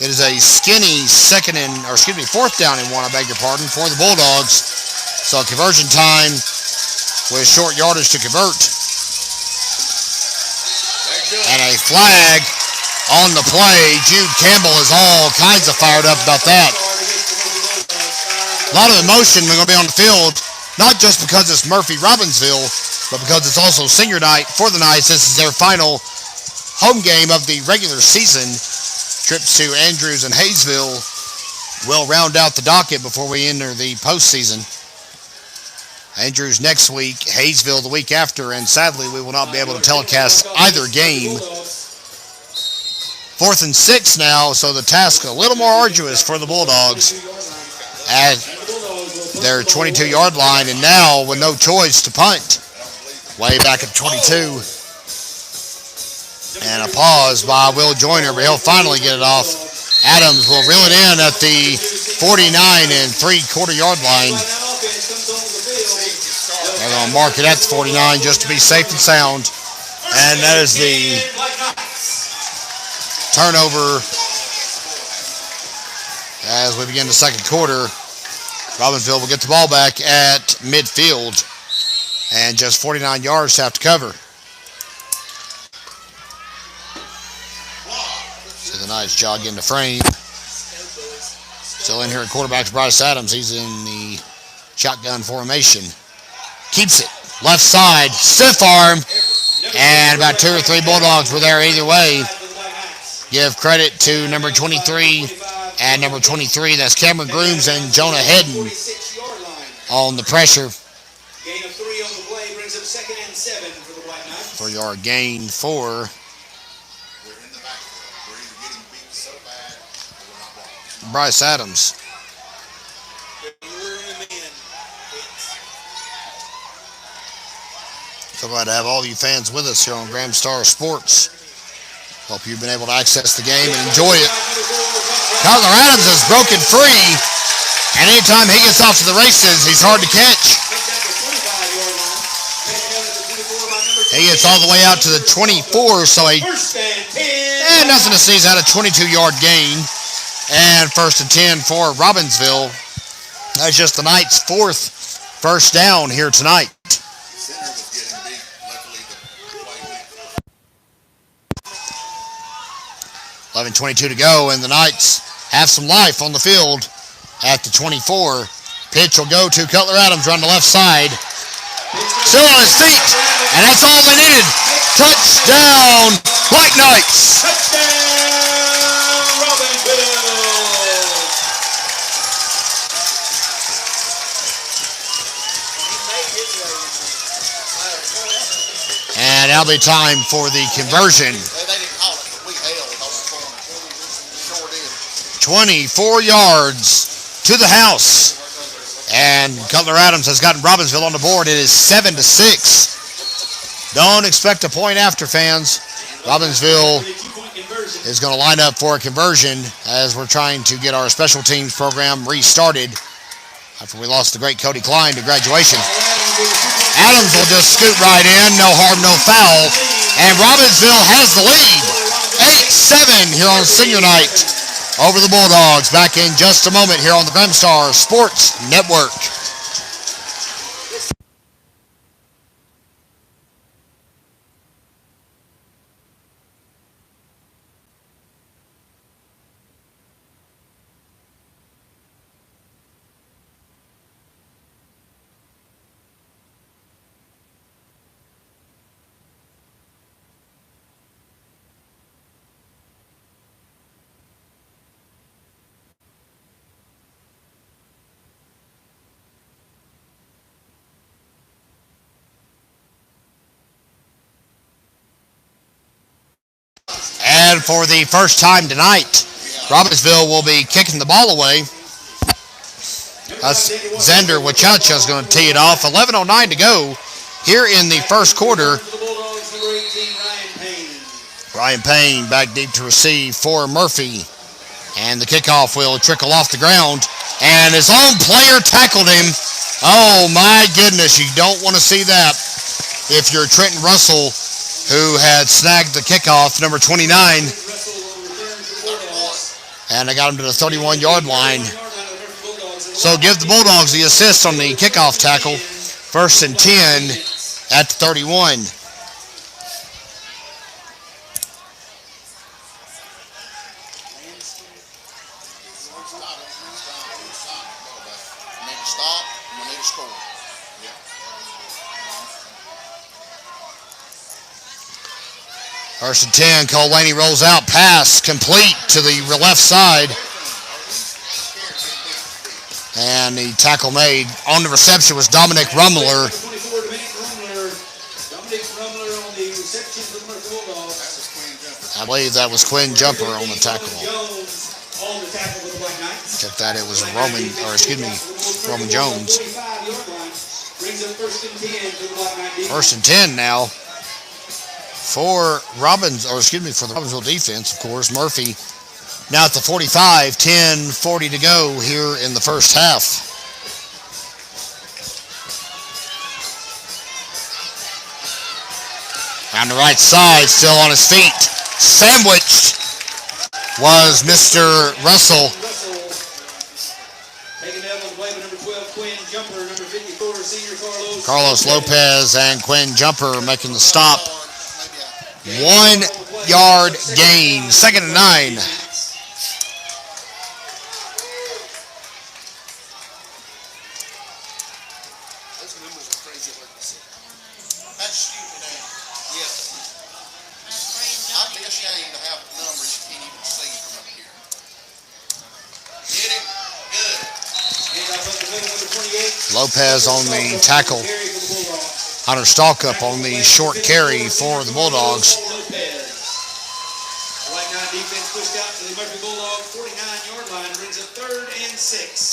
It is a skinny fourth down and one, I beg your pardon, for the Bulldogs. So conversion time with short yardage to convert. And a flag on the play. Jude Campbell is all kinds of fired up about that. A lot of emotion going to be on the field, not just because it's Murphy Robbinsville, but because it's also senior night for the Knights. This is their final home game of the regular season. Trips to Andrews and Hayesville will round out the docket before we enter the postseason. Andrews next week, Hayesville the week after, and sadly we will not be able to telecast either game. 4th and 6 now, so the task a little more arduous for the Bulldogs at their 22-yard line, and now with no choice to punt. Way back at 22. And a pause by Will Joyner, but he'll finally get it off. Adams will reel it in at the 49 and 3/4 yard line. They're going to mark it at the 49 just to be safe and sound. And that is the turnover as we begin the second quarter. Robbinsville will get the ball back at midfield. And just 49 yards to have to cover. So the Knights jog into frame. Still in here at quarterback Bryce Adams. He's in the shotgun formation. Keeps it. Left side. Stiff arm. And about 2 or 3 Bulldogs were there either way. Give credit to number 23 and number 23. That's Cameron Grooms and Jonah Hedden on the pressure. Gain of 3 on the play brings up 2nd and 7 for the Black Knights. 4-yard gain for Bryce Adams. So glad to have all you fans with us here on GramStar Sports. Hope you've been able to access the game and enjoy it. Cutler Adams is broken free, and anytime he gets off to the races, he's hard to catch. He gets all the way out to the 24, so nothing to sneeze at, a 22-yard gain. And 1st and 10 for Robbinsville. That's just the Knights' 4th first down here tonight. 11:22 to go, and the Knights have some life on the field at the 24. Pitch will go to Cutler Adams around the left side. Still on his feet, and that's all they needed. Touchdown, Black Knights. Touchdown, Robbinsville. And that'll be time for the conversion. They didn't call it, but we held those corners. Sure did. 24 yards to the house. And Cutler Adams has gotten Robbinsville on the board. It is 7-6. Don't expect a point after, fans. Robbinsville is going to line up for a conversion as we're trying to get our special teams program restarted after we lost the great Cody Klein to graduation. Adams will just scoot right in. No harm, no foul. And Robbinsville has the lead. 8-7 here on senior night over the Bulldogs. Back in just a moment here on the GramStar Sports Network. And for the first time tonight, Robbinsville will be kicking the ball away. That's Xander Wachacha is going to tee it off. 11:09 to go here in the first quarter. Ryan Payne back deep to receive for Murphy. And the kickoff will trickle off the ground. And his own player tackled him. Oh, my goodness. You don't want to see that if you're Trenton Russell, who had snagged the kickoff, number 29. And I got him to the 31-yard line. So give the Bulldogs the assist on the kickoff tackle. 1st and 10 at the 31. First and 10, Cole Laney rolls out, pass complete to the left side. And the tackle made on the reception was Dominic Rummler. I believe that was Quinn Jumper on the tackle. Check that, it was Roman Jones. First and 10 now. For the Robbinsville defense, of course. Murphy now at the 45, 10:40 to go here in the first half. On the right side, still on his feet. Sandwiched was Mr. Russell. Carlos Lopez and Quinn Jumper making the stop. 1 yard gain. 2nd and 9. Lopez on the tackle. Hunter Stalkup on the short carry for the Bulldogs.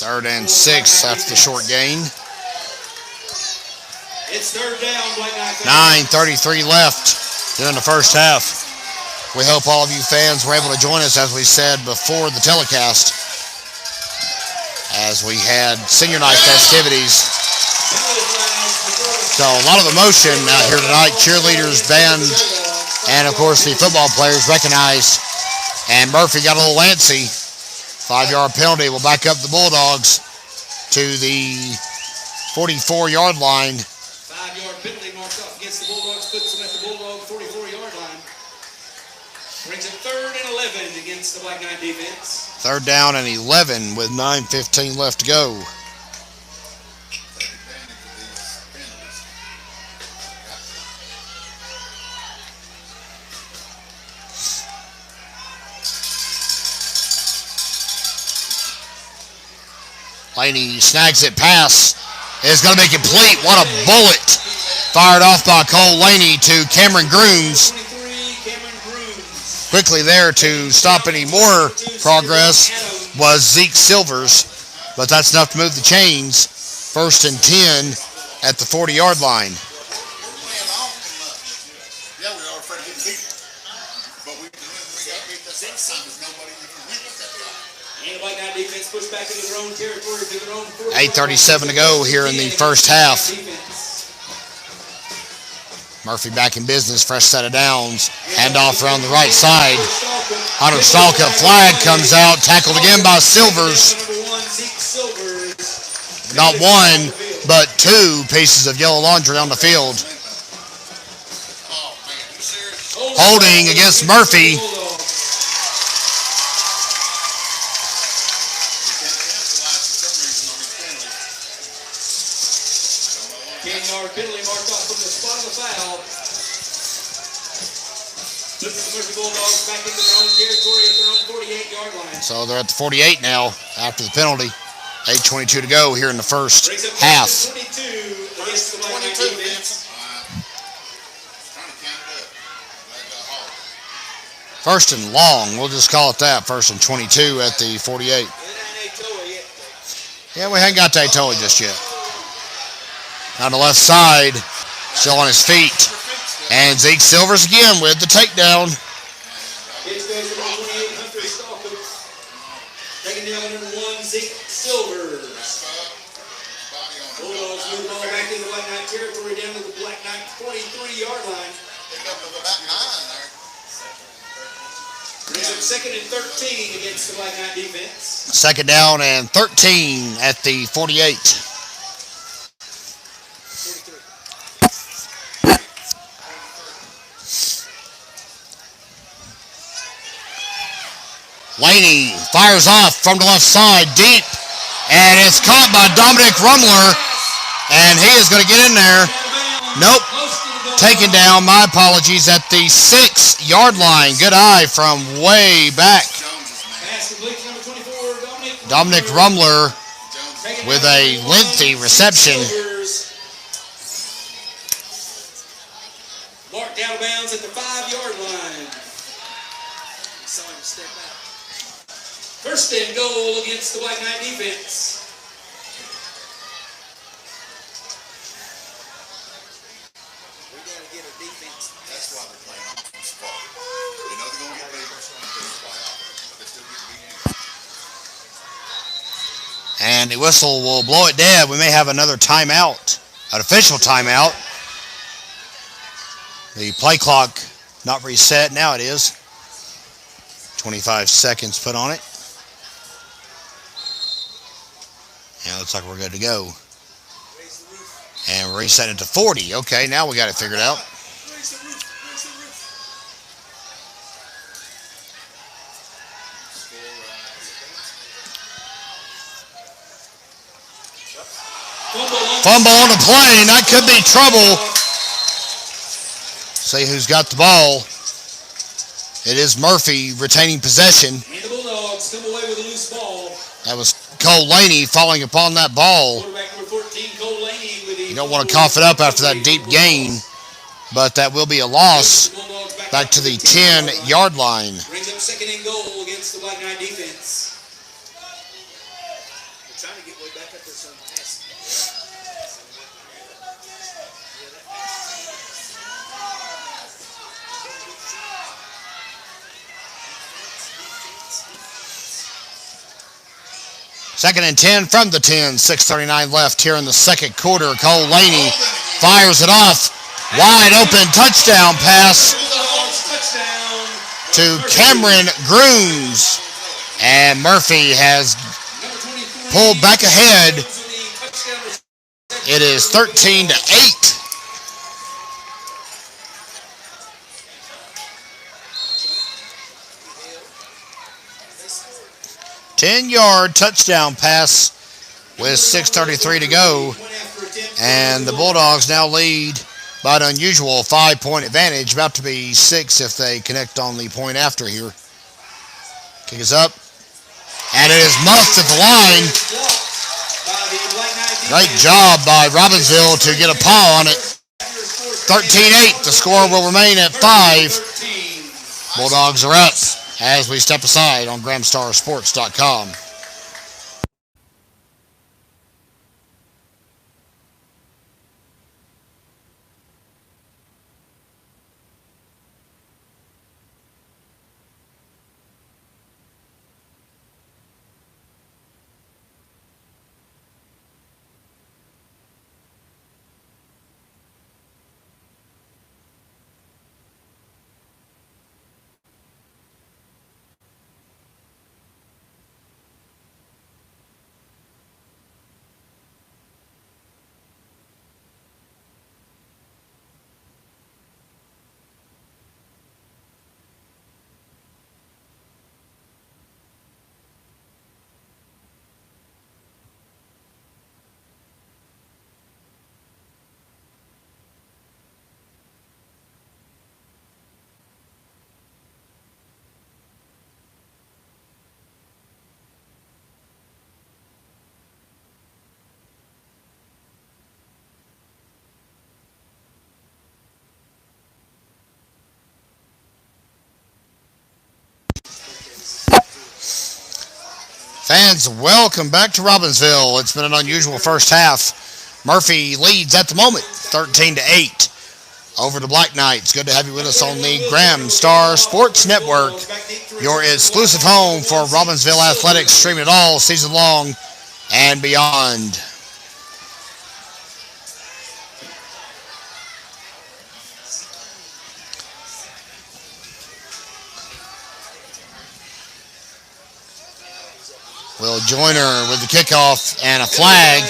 Third and 6 after the short gain. It's third down, 9:33 left during the first half. We hope all of you fans were able to join us, as we said before the telecast, as we had senior night festivities. So a lot of emotion out here tonight. Cheerleaders, band, and of course the football players recognized. And Murphy got a little antsy. 5-yard penalty will back up the Bulldogs to the 44-yard line. 5-yard penalty marked off against the Bulldogs, puts them at the Bulldog 44-yard line. Brings it 3rd and 11 against the Black Knight defense. 3rd down and 11 with 9:15 left to go. Laney snags it, pass is going to be complete. What a bullet. Fired off by Cole Laney to Cameron Grooms. Quickly there to stop any more progress was Zeke Silvers, but that's enough to move the chains. 1st and 10 at the 40-yard line. And the Black Knight defense pushed back into their own territory to their own 8:37 to go here in the first half. Murphy back in business, fresh set of downs. Handoff around the right side. Hunter Stalkup flag comes out, tackled again by Silvers. Not one, but 2 pieces of yellow laundry on the field. Holding against Murphy. Penalty marked off from the spot of the foul. Puts the Murphy Bulldogs back into their own territory at their own 48-yard line. So they're at the 48 now after the penalty. 8:22 to go here in the first half. 22 against the Black Knight defense. First and long, we'll just call it that. 1st and 22 at the 48. Yeah, we haven't got that totally just yet. On the left side, still on his feet. And Zeke Silvers again with the takedown. Taking down number 1, Zeke Silvers. Bulldogs move the ball back into Black Knight territory down to the Black Knight 23-yard line. Picked up to about 9 there. Brings up 2nd and 13 against the Black Knight defense. 2nd down and 13 at the 48. Laney fires off from the left side deep, and it's caught by Dominic Rumler, and he is going to get in there. Nope. Taken down, my apologies, at the 6-yard line. Good eye from way back. Dominic Rumler with a lengthy reception. Marked out of bounds at the 5-yard line. Saw him step out. 1st and goal against the Black Knight defense. We got to get a defense. That's why they're playing offense ball. They know they're going to get beat. They play offense, but they still get beat. And the whistle will blow it dead. We may have another timeout, an official timeout. The play clock not reset. Now it is. 25 seconds put on it. Yeah, looks like we're good to go. And we're resetting it to 40. Okay, now we got it figured out. Fumble on the play, and that could be trouble. See who's got the ball. It is Murphy retaining possession. And the Bulldogs come away with a loose ball. That was Cole Laney falling upon that ball. Quarterback number 14, Cole Laney, with the You don't want to cough it up after that deep gain, but that will be a loss back to the 10-yard line. Brings up 2nd and goal against the Black Knight defense. We're trying to get way back up there, son. Second and 10 from the 10. 6:39 left here in the second quarter. Cole Laney fires it off. Wide open touchdown pass to Cameron Grooms. And Murphy has pulled back ahead. It is 13-8. Ten-yard touchdown pass with 6:33 to go. And the Bulldogs now lead by an unusual 5-point advantage. About to be 6 if they connect on the point after here. Kick is up. And it is muffed at the line. Great job by Robbinsville to get a paw on it. 13-8. The score will remain at 5. Bulldogs are up as we step aside on GramStarSports.com. Fans, welcome back to Robbinsville. It's been an unusual first half. Murphy leads at the moment, 13-8 over the Black Knights. Good to have you with us on the Graham Star Sports Network, your exclusive home for Robbinsville athletics, streaming it all season long and beyond. Will Joyner with the kickoff, and a flag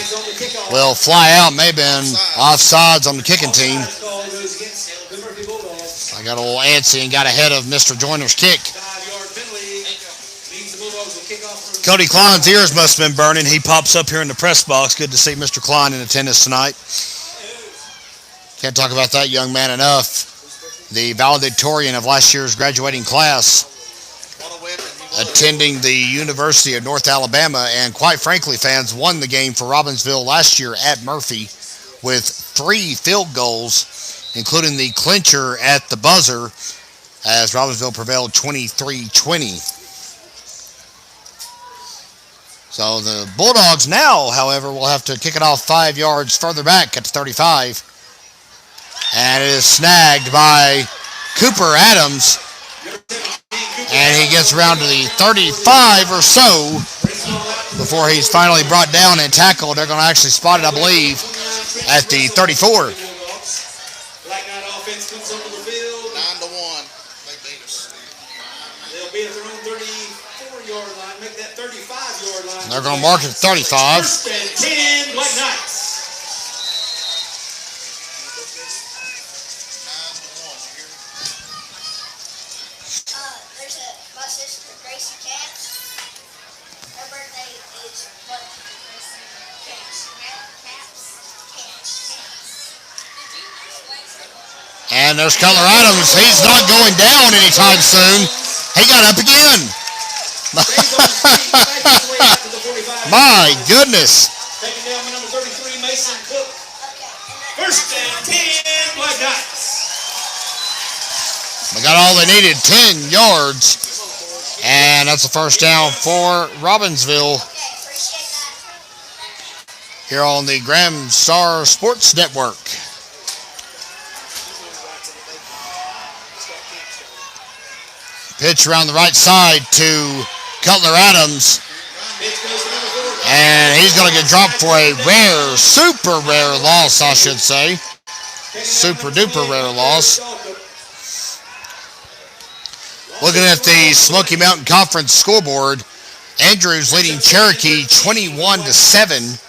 will fly out. May have been offsides on the kicking team. I got a little antsy and got ahead of Mr. Joyner's kick. Cody Klein's ears must have been burning. He pops up here in the press box. Good to see Mr. Klein in attendance tonight. Can't talk about that young man enough. The valedictorian of last year's graduating class, attending the University of North Alabama, and quite frankly, fans, won the game for Robbinsville last year at Murphy with 3 field goals, including the clincher at the buzzer, as Robbinsville prevailed 23-20. So the Bulldogs now, however, will have to kick it off 5 yards further back at the 35, and it is snagged by Cooper Adams. And he gets around to the 35 or so before he's finally brought down and tackled. They're going to actually spot it, I believe, at the 34. Black Knight offense comes over the field. 9-1. They beat us. They'll be at their own 34-yard line. Make that 35-yard line. They're going to mark it 35. First and 10, Black Knights. And there's Cutler Adams. He's not going down anytime soon. He got up again. My goodness. Taking down number 33, Mason Cook. First and 10, Black Knights. They got all they needed, 10 yards. And that's a first down for Robbinsville here on the Graham Star Sports Network. Pitch around the right side to Cutler Adams. And he's going to get dropped for a rare, super rare loss, I should say. Super duper rare loss. Looking at the Smoky Mountain Conference scoreboard, Andrews leading Cherokee 21-7.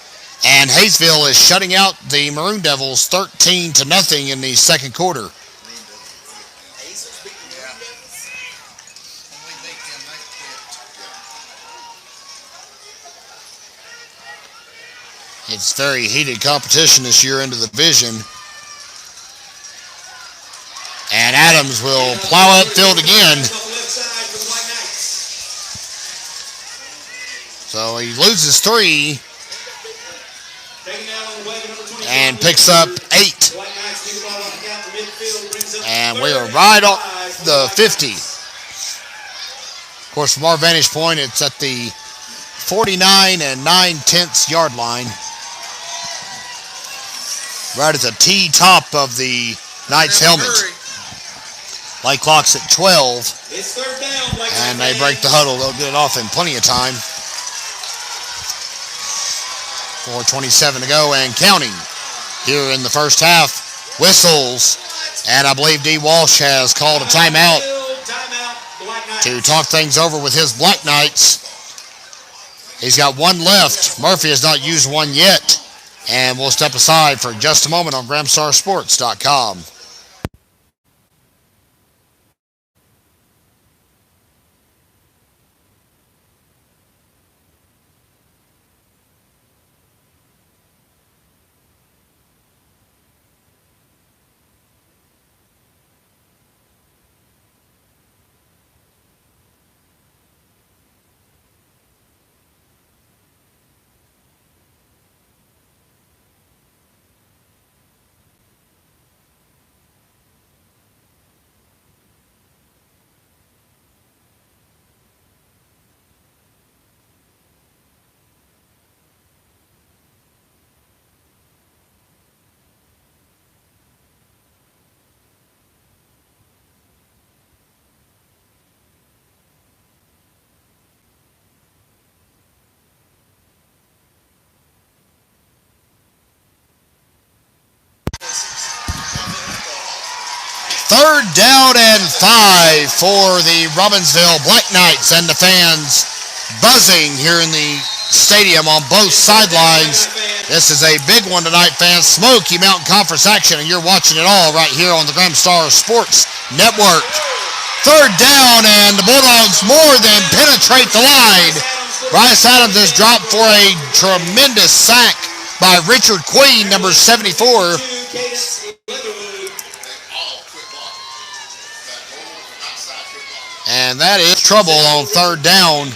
And Hayesville is shutting out the Maroon Devils 13-0 in the second quarter. It's very heated competition this year into the division. And Adams will plow upfield again. So he loses 3 and picks up 8. And we are right off the 50. Of course, from our vantage point, it's at the 49 9/10 yard line. Right at the T-top of the Knights helmet. Light clock's at 12. It's third down, and they break the huddle. They'll get it off in plenty of time. 4:27 to go and counting here in the first half. Whistles. And I believe D. Walsh has called a timeout to talk things over with his Black Knights. He's got 1 left. Murphy has not used 1 yet. And we'll step aside for just a moment on GrahamStarSports.com. Third down and 5 for the Robbinsville Black Knights, and the fans buzzing here in the stadium on both sidelines. This is a big one tonight, fans. Smoky Mountain Conference action, and you're watching it all right here on the Graham Star Sports Network. Third down, and the Bulldogs more than penetrate the line. Bryce Adams is dropped for a tremendous sack by Richard Queen, number 74. And that is trouble on third down.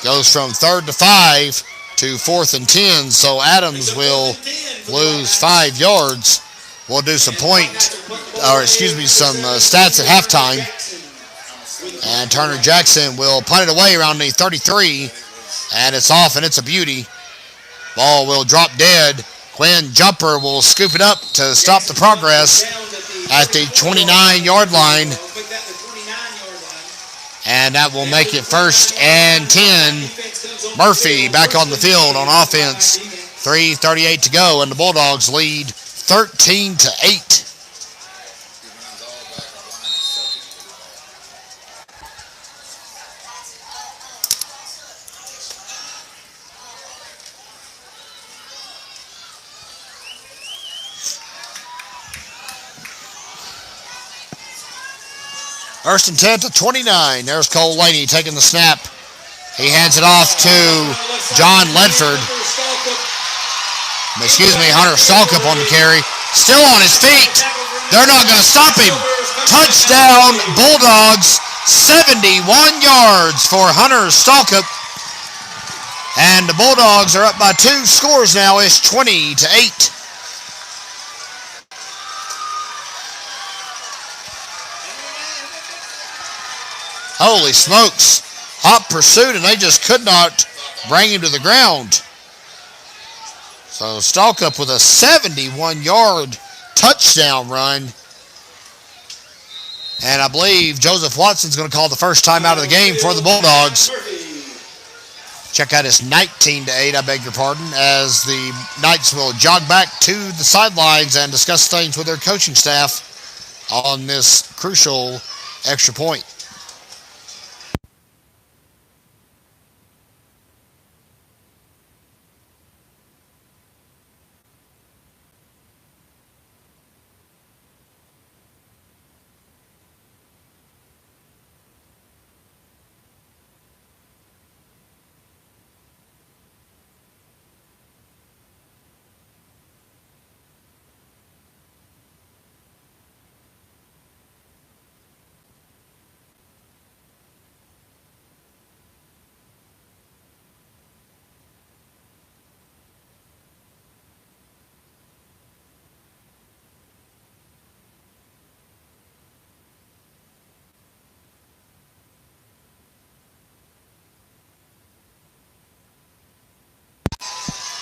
Goes from 3rd to 5 to 4th and 10. So Adams will lose 5 yards. We'll do some some stats at halftime. And Turner Jackson will punt it away around the 33. And it's off, and it's a beauty. Ball will drop dead. Quinn Jumper will scoop it up to stop the progress at the 29-yard line. And that will make it 1st and 10. Murphy back on the field on offense. 3:38 to go, and the Bulldogs lead 13-8. First and 10 to 29. There's Cole Laney taking the snap. He hands it off to John Ledford. Hunter Stalkup on the carry. Still on his feet. They're not going to stop him. Touchdown, Bulldogs. 71 yards for Hunter Stalkup. And the Bulldogs are up by 2 scores now. It's 20-8. Holy smokes. Hot pursuit, and they just could not bring him to the ground. So Stalkup with a 71-yard touchdown run. And I believe Joseph Watson's going to call the first time out of the game for the Bulldogs. Check out his 19-8, I beg your pardon, as the Knights will jog back to the sidelines and discuss things with their coaching staff on this crucial extra point.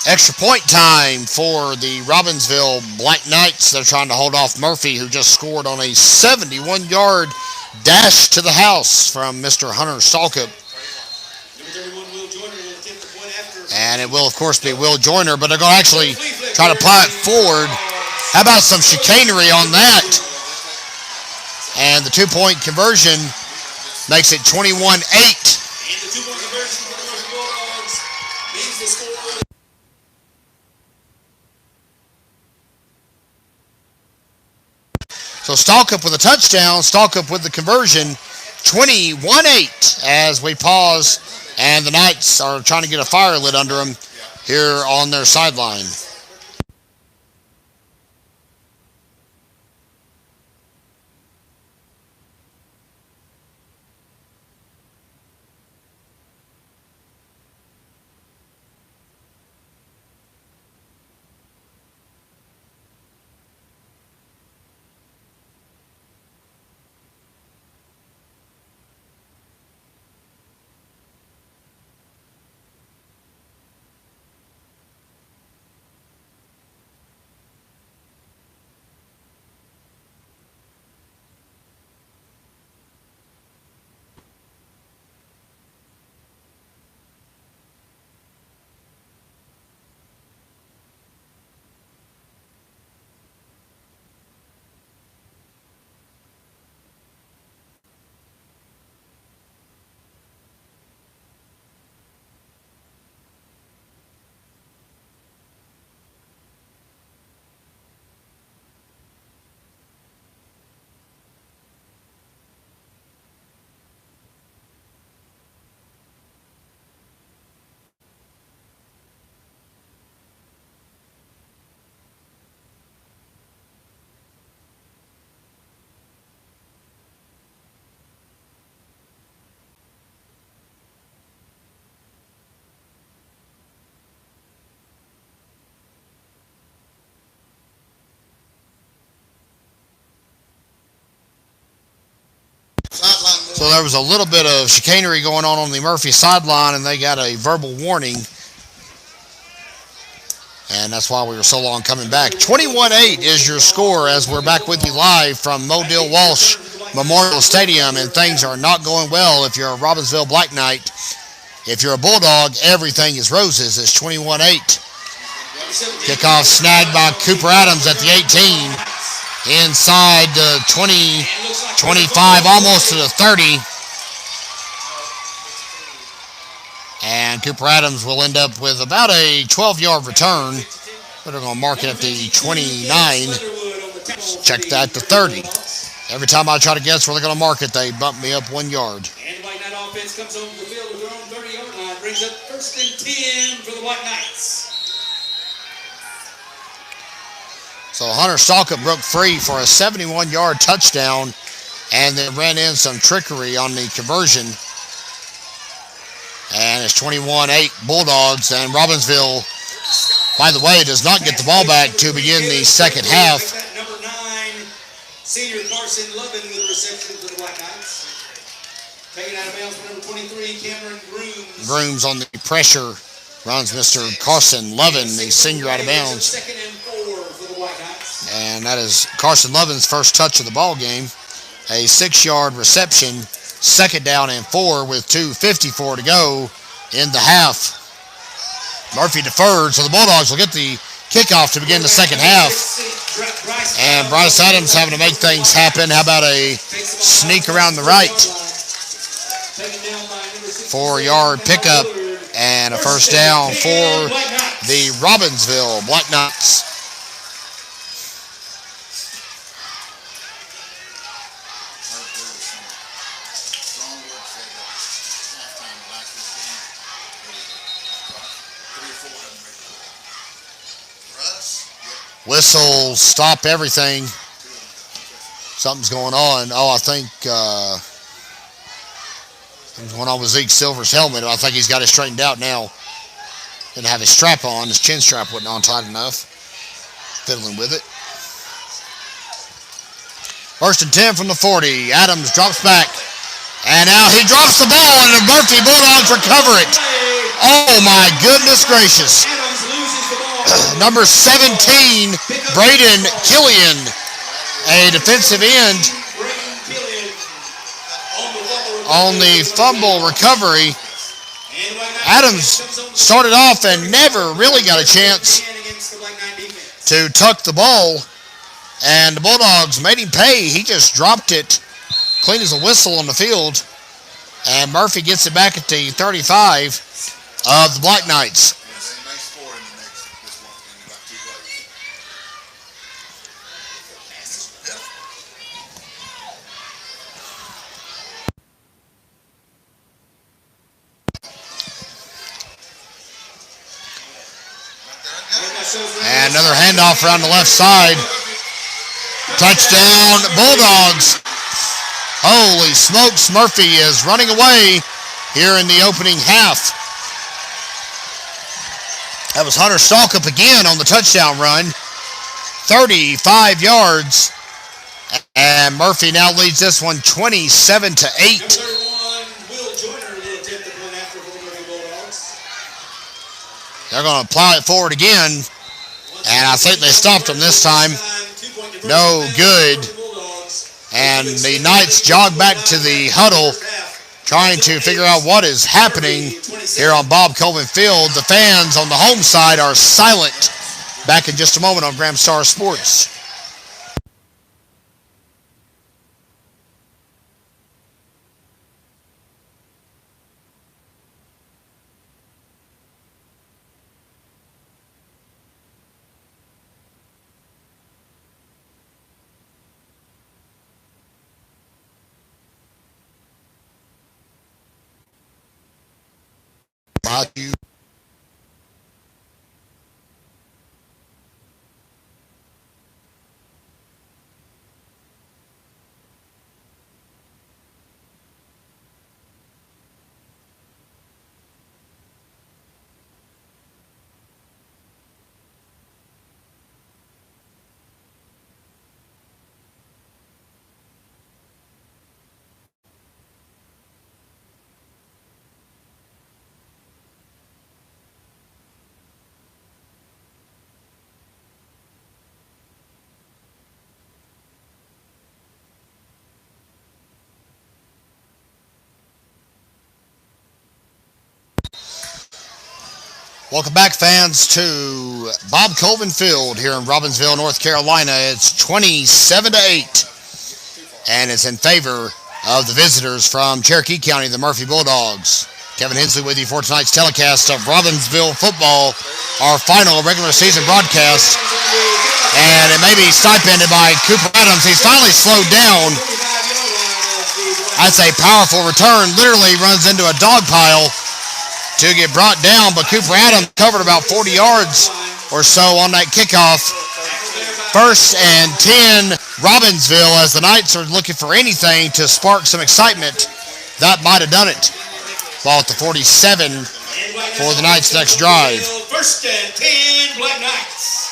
Extra point time for the Robbinsville Black Knights. They're trying to hold off Murphy, who just scored on a 71-yard dash to the house from Mr. Hunter Stalkup. And it will, of course, be Will Joyner, but they're going to actually try to ply it forward. How about some chicanery on that? And the 2-point conversion makes it 21-8. So Stalkup with a touchdown, Stalkup with the conversion, 21-8 as we pause, and the Knights are trying to get a fire lit under them here on their sideline. So there was a little bit of chicanery going on the Murphy sideline, and they got a verbal warning. And that's why we were so long coming back. 21-8 is your score as we're back with you live from Modell Walsh Memorial Stadium, and things are not going well if you're a Robbinsville Black Knight. If you're a Bulldog, everything is roses. It's 21-8. Kickoff snagged by Cooper Adams at the 18. Inside the 20, 25, almost to the 30. And Cooper Adams will end up with about a 12-yard return. But they're going to mark it at the 29. Check that, the 30. Every time I try to guess where they're going to mark it, they bump me up 1 yard. And the White Knight offense comes over the field with their own 30-yard line. Brings up 1st and 10 for the White Knights. So Hunter Stalkup broke free for a 71-yard touchdown and then ran in some trickery on the conversion. And it's 21-8 Bulldogs, and Robbinsville, by the way, does not get the ball back to begin the second half. Number 9, senior Carson Lovin with the reception for the White Knights. Taken out of bounds for number 23, Cameron Grooms. Grooms on the pressure runs Mr. Carson Lovin, the senior, out of bounds. 2nd and 4 for the White Knights. And that is Carson Lovin's first touch of the ball game. A 6-yard reception, 2nd down and 4 with 2:54 to go in the half. Murphy deferred, so the Bulldogs will get the kickoff to begin the second half. And Bryce Adams having to make things happen. How about a sneak around the right? 4-yard pickup and a first down for the Robbinsville Black Knights. Whistle, stop everything. Something's going on. Oh, I think something's going on with Zeke Silver's helmet. I think he's got it straightened out now. Didn't have his strap on. His chin strap wasn't on tight enough. Fiddling with it. 1st and 10 from the 40. Adams drops back. And now he drops the ball, and the Murphy Bulldogs recover it. Oh, my goodness gracious. Number 17, Braden Killian, a defensive end, on the fumble recovery. Adams started off and never really got a chance to tuck the ball, and the Bulldogs made him pay. He just dropped it clean as a whistle on the field, and Murphy gets it back at the 35 of the Black Knights. And another handoff around the left side. Touchdown, Bulldogs. Holy smokes, Murphy is running away here in the opening half. That was Hunter Stalkup again on the touchdown run. 35 yards. And Murphy now leads this one 27-8. They're going to plow it forward again. And I think they stopped him this time. No good. And the Knights jog back to the huddle, trying to figure out what is happening here on Bob Coleman Field. The fans on the home side are silent. Back in just a moment on Graham Star Sports. You. Welcome back, fans, to Bob Colvin Field here in Robbinsville, North Carolina. It's 27-8, and it's in favor of the visitors from Cherokee County, the Murphy Bulldogs. Kevin Hensley with you for tonight's telecast of Robbinsville football, our final regular season broadcast. And it may be stipended by Cooper Adams. He's finally slowed down. That's a powerful return. Literally runs into a dog pile to get brought down, but Cooper Adams covered about 40 yards or so on that kickoff. 1st and 10, Robbinsville, as the Knights are looking for anything to spark some excitement. That might have done it. Ball at the 47 for the Knights' next drive. 1st and 10, Black Knights.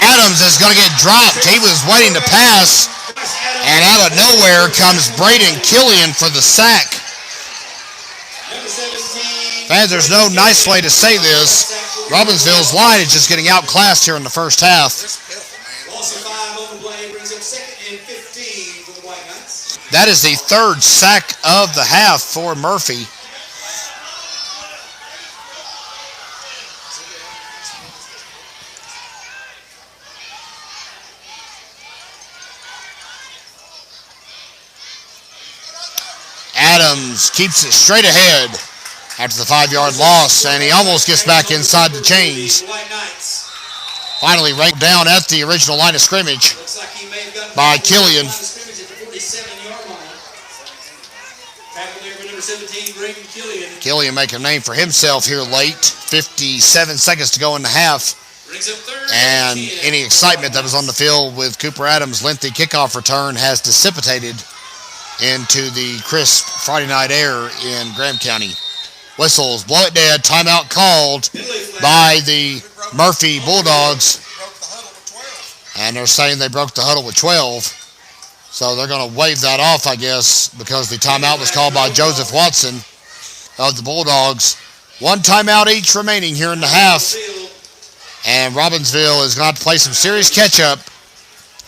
Adams is going to get dropped. He was waiting to pass, and out of nowhere comes Braden Killian for the sack. Fans, there's no nice way to say this. Robbinsville's line is just getting outclassed here in the first half. That is the 3rd sack of the half for Murphy. Adams keeps it straight ahead after the 5-yard loss, and he almost gets back inside the chains. Finally ranked down at the original line of scrimmage by Killian. Killian making a name for himself here late. 57 seconds to go in the half. And any excitement that was on the field with Cooper Adams' lengthy kickoff return has dissipated into the crisp Friday night air in Graham County. Whistles, blow it dead, timeout called by the Murphy Bulldogs. And they're saying they broke the huddle with 12. So they're going to wave that off, I guess, because the timeout was called by Joseph Watson of the Bulldogs. 1 timeout each remaining here in the half. And Robbinsville is going to have to play some serious catch-up.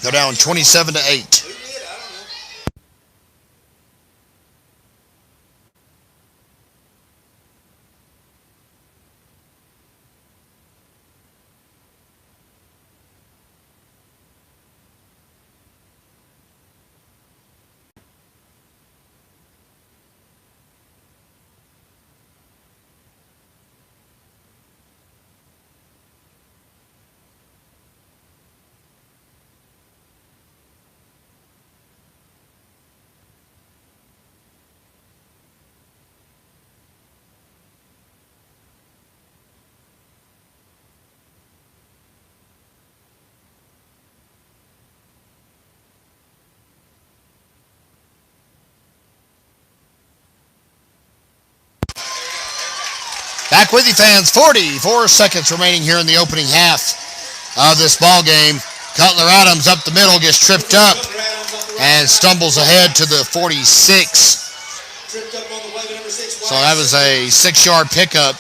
They're down 27-8. Back with you, fans. 44 seconds remaining here in the opening half of this ball game. Cutler Adams up the middle, gets tripped up and stumbles ahead to the 46. So that was a 6-yard pickup,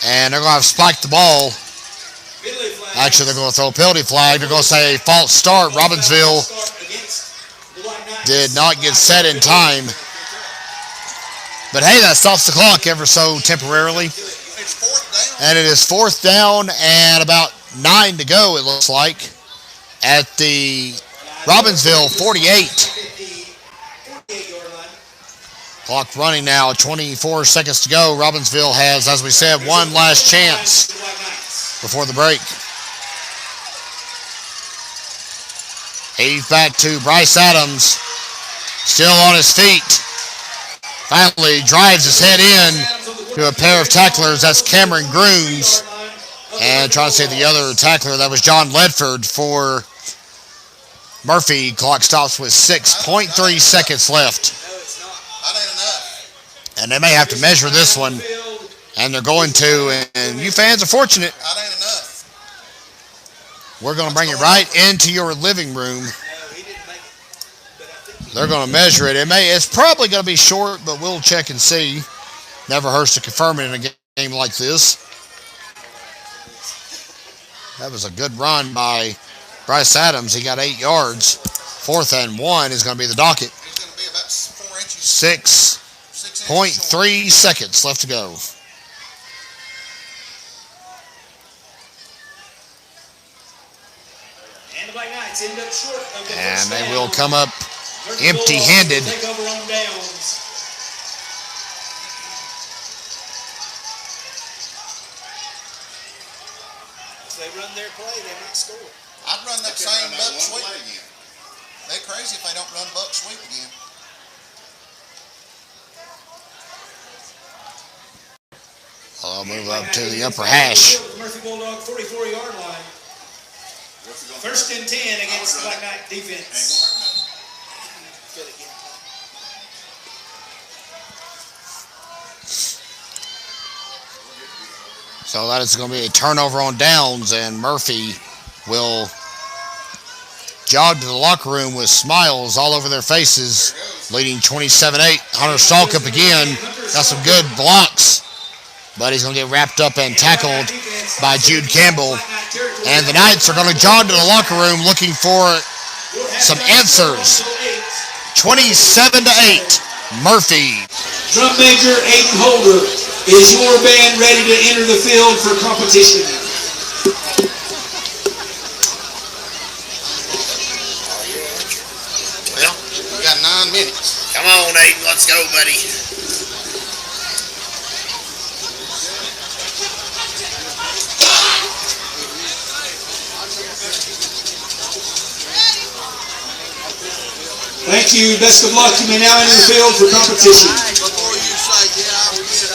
and they're going to have spiked the ball. Actually, they're going to throw a penalty flag. They're going to say false start. Robbinsville did not get set in time. But hey, that stops the clock ever so temporarily. And it is 4th down and about 9 to go, it looks like, at the Robbinsville 48. Clock running now, 24 seconds to go. Robbinsville has, as we said, one last chance before the break. He's back to Bryce Adams, still on his feet. Finally drives his head in to a pair of tacklers. That's Cameron Grooms. And trying to say the other tackler, that was John Ledford for Murphy. Clock stops with 6.3 seconds left. And they may have to measure this one. And they're going to. And you fans are fortunate. We're going to bring it right into your living room. They're going to measure it. It's probably going to be short, but we'll check and see. Never hurts to confirm it in a game like this. That was a good run by Bryce Adams. He got 8 yards. 4th and 1 is going to be the docket. It's going to be about 4 inches. 6.3 seconds left to go. And the Black Knights end up short of the And first they down. will come up Bulldogs empty-handed. Take over on downs. If they run their play, they might score. I'd run that same buck sweep again. They're crazy if they don't run buck sweep again. I'll move up to the upper hash. Murphy Bulldog 44-yard line. 1st and 10 against the Black Knight defense. So that is going to be a turnover on downs, and Murphy will jog to the locker room with smiles all over their faces, leading 27-8. Hunter Stalkup again. Got some good blocks, but he's going to get wrapped up and tackled by Jude Campbell. And the Knights are going to jog to the locker room looking for some answers. 27-8, Murphy. Drum major Aiden Holder, is your band ready to enter the field for competition? Well, we got 9 minutes. Come on, Aiden, let's go, buddy. Thank you. Best of luck. You may now enter the field for competition. Before you say, yeah, we should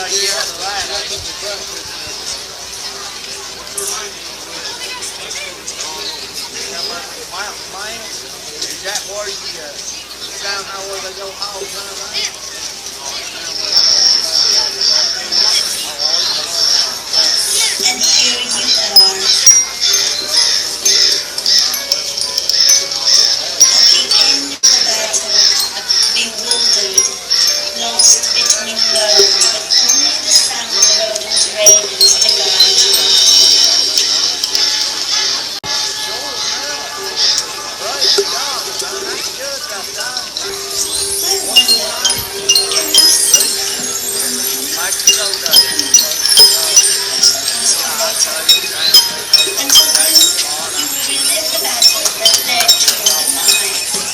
Is that where you down there where they go hogs on it? And here you are. Bewildered, lost between worlds, with only the sound of rodent ravens to guide you. I wonder, can you see until then, you relive the battle that led to your demise.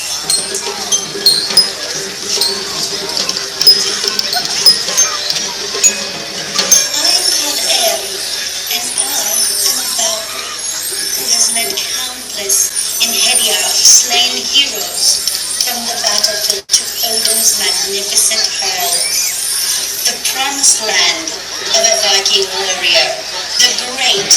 In Heliar, slain heroes from the battlefield to Odin's magnificent hall. The promised land of a Viking warrior, the great.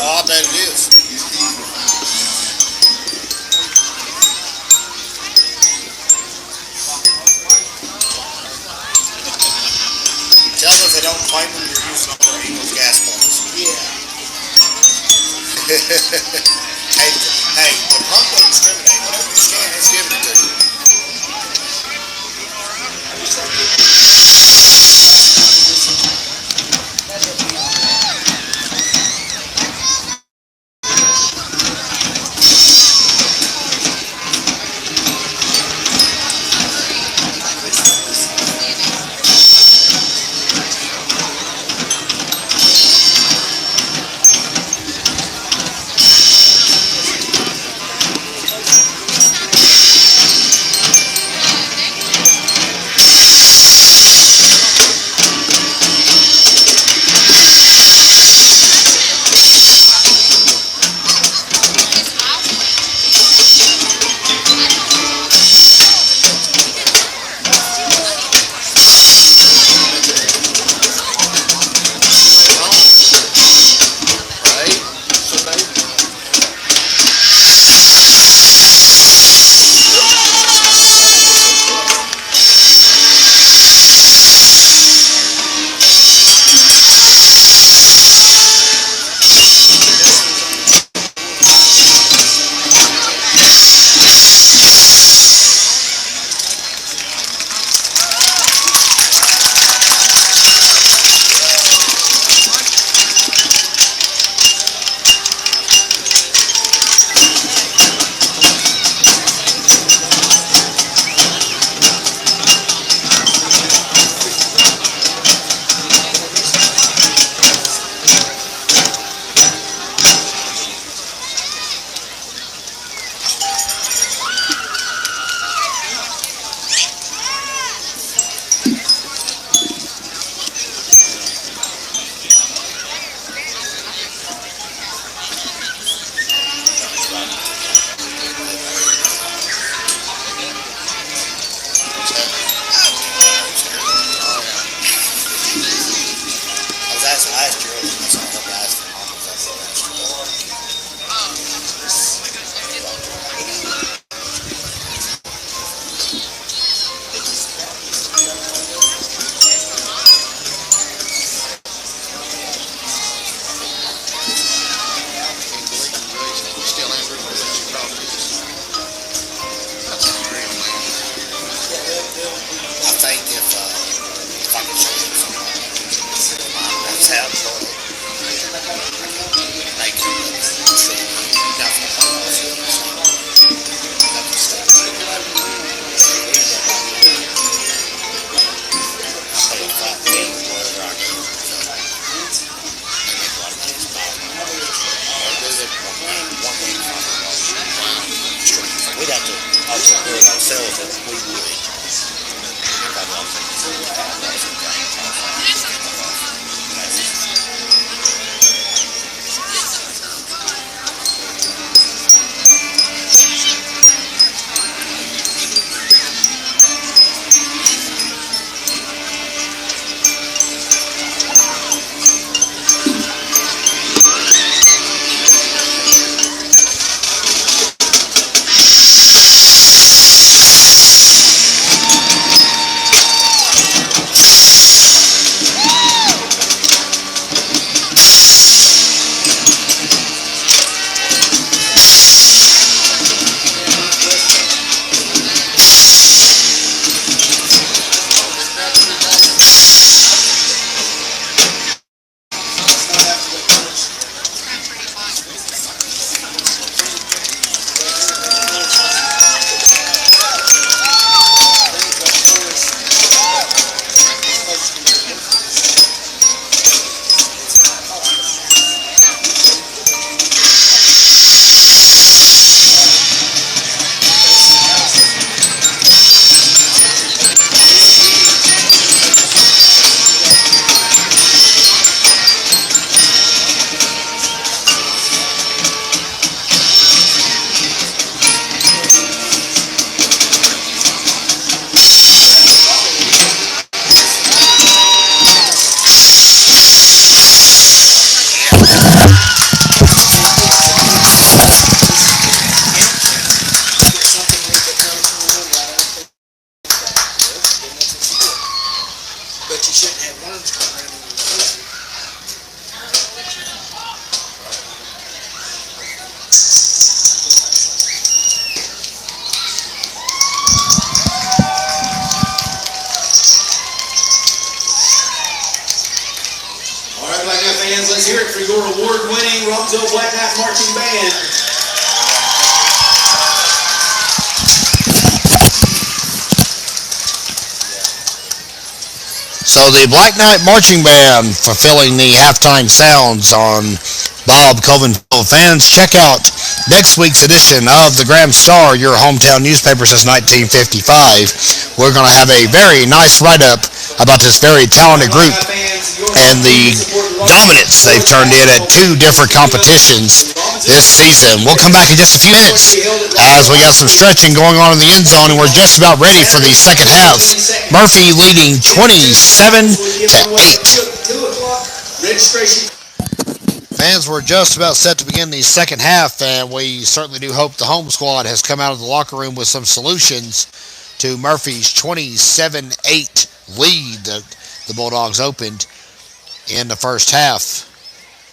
Oh, I bet it is. Tell them if they don't claim them, you're using other people's gas points. Yeah. Hey, the pump don't discriminate. Whatever you scan, it's giving it to you. Let's hear it for your award-winning Robbinsville Black Knight Marching Band. So the Black Knight Marching Band fulfilling the halftime sounds on Bob Colvinville. Fans, check out next week's edition of the Graham Star, your hometown newspaper since 1955. We're going to have a very nice write-up about this very talented group and the dominance they've turned in at two different competitions this season. We'll come back in just a few minutes as we got some stretching going on in the end zone, and we're just about ready for the second half. Murphy leading 27-8. Fans, we're just about set to begin the second half, and we certainly do hope the home squad has come out of the locker room with some solutions to Murphy's 27-8 lead that the Bulldogs opened in the first half.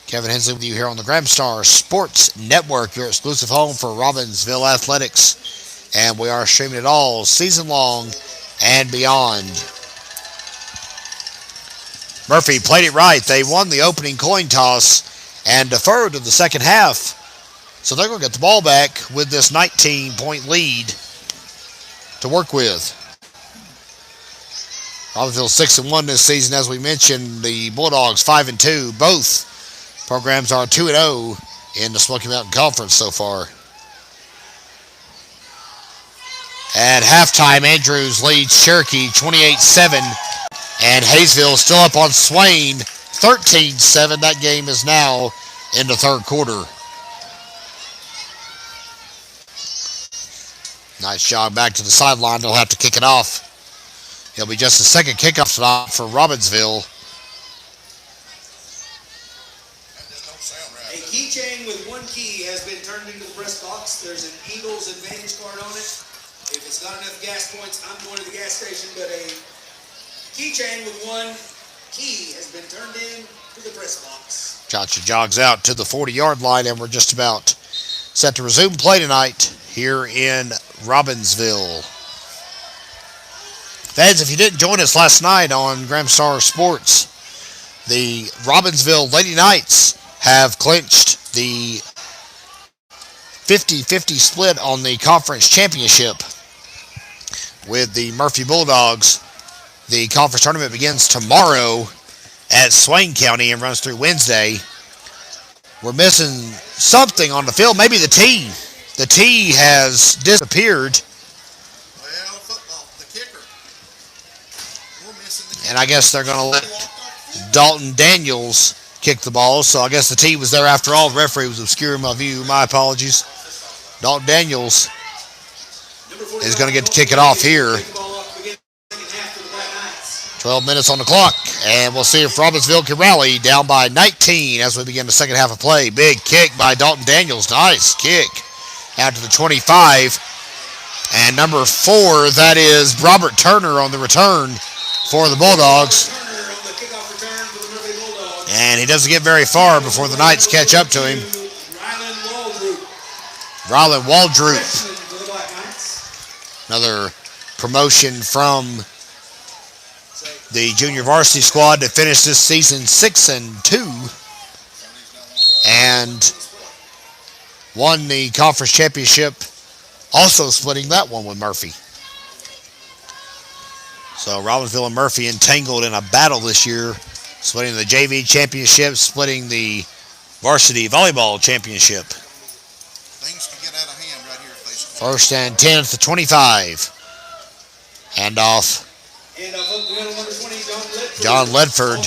Kevin Hensley with you here on the Graham Star Sports Network, your exclusive home for Robbinsville Athletics, and we are streaming it all season long and beyond. Murphy played it right. They won the opening coin toss and deferred to the second half, so they're going to get the ball back with this 19-point lead to work with. Robbinsville 6-1 this season, as we mentioned. The Bulldogs 5-2. Both programs are 2-0 in the Smoky Mountain Conference so far. At halftime, Andrews leads Cherokee 28-7, and Hayesville still up on Swain 13-7. That game is now in the third quarter. Nice jog back to the sideline. They'll have to kick it off. It'll be just a second kickoff spot for Robbinsville. A keychain with one key has been turned into the press box. There's an Eagles Advantage card on it. If it's got enough gas points, I'm going to the gas station, but a keychain with one key has been turned in to the press box. Chacha jogs out to the 40-yard line, and we're just about set to resume play tonight here in Robbinsville. Fans, if you didn't join us last night on Graham Star Sports, the Robbinsville Lady Knights have clinched the 50-50 split on the conference championship with the Murphy Bulldogs. The conference tournament begins tomorrow at Swain County and runs through Wednesday. We're missing something on the field. Maybe the tee. The tee has disappeared. Well, And I guess they're going to let Dalton Daniels kick the ball. So I guess the tee was there after all. The referee was obscuring my view. My apologies. Dalton Daniels is going to get to kick it off here. 12 minutes on the clock. And we'll see if Robbinsville can rally, down by 19 as we begin the second half of play. Big kick by Dalton Daniels. Nice kick out to the 25. And number 4, that is Robert Turner on the return for the Bulldogs. And he doesn't get very far before the Knights catch up to him. Rylan Waldroop. Another promotion from the junior varsity squad to finish this season 6-2 and won the conference championship, also splitting that one with Murphy. So Robbinsville and Murphy entangled in a battle this year, splitting the JV championship, splitting the varsity volleyball championship. Things can get out of hand right here if they First and 10 to 25. Handoff. John Ledford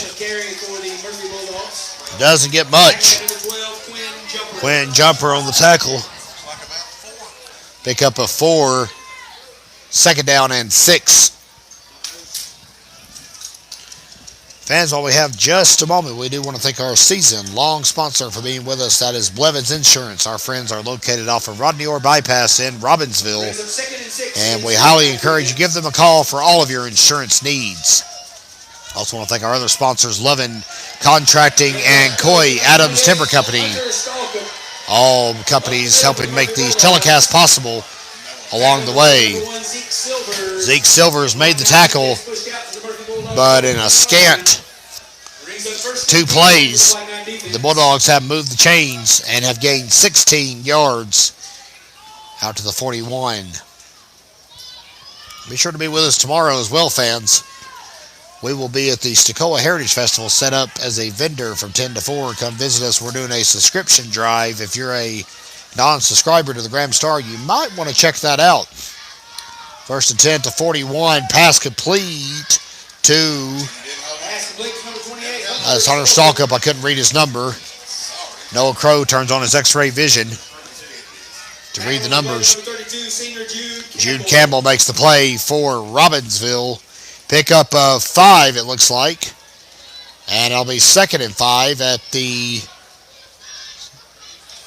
doesn't get much. Quinn Jumper on the tackle. Pick up a 4. Second down and 6. Fans, while we have just a moment, we do want to thank our season-long sponsor for being with us. That is Blevins Insurance. Our friends are located off of Rodney Orr Bypass in Robbinsville, and we highly encourage you give them a call for all of your insurance needs. Also want to thank our other sponsors, Lovin Contracting and Coy Adams Timber Company. All companies helping make these telecasts possible along the way. Zeke Silvers made the tackle, but in a scant 2 plays, the Bulldogs have moved the chains and have gained 16 yards out to the 41. Be sure to be with us tomorrow as well, fans. We will be at the Stokoa Heritage Festival, set up as a vendor from 10 to 4. Come visit us. We're doing a subscription drive. If you're a non-subscriber to the Graham Star, you might want to check that out. First and 10 to 41. Pass complete to that's Hunter Stalkup. I couldn't read his number. Noah Crow turns on his x-ray vision to read the numbers. Jude Campbell makes the play for Robbinsville. Pickup of 5, it looks like. And it'll be 2nd and 5 at the,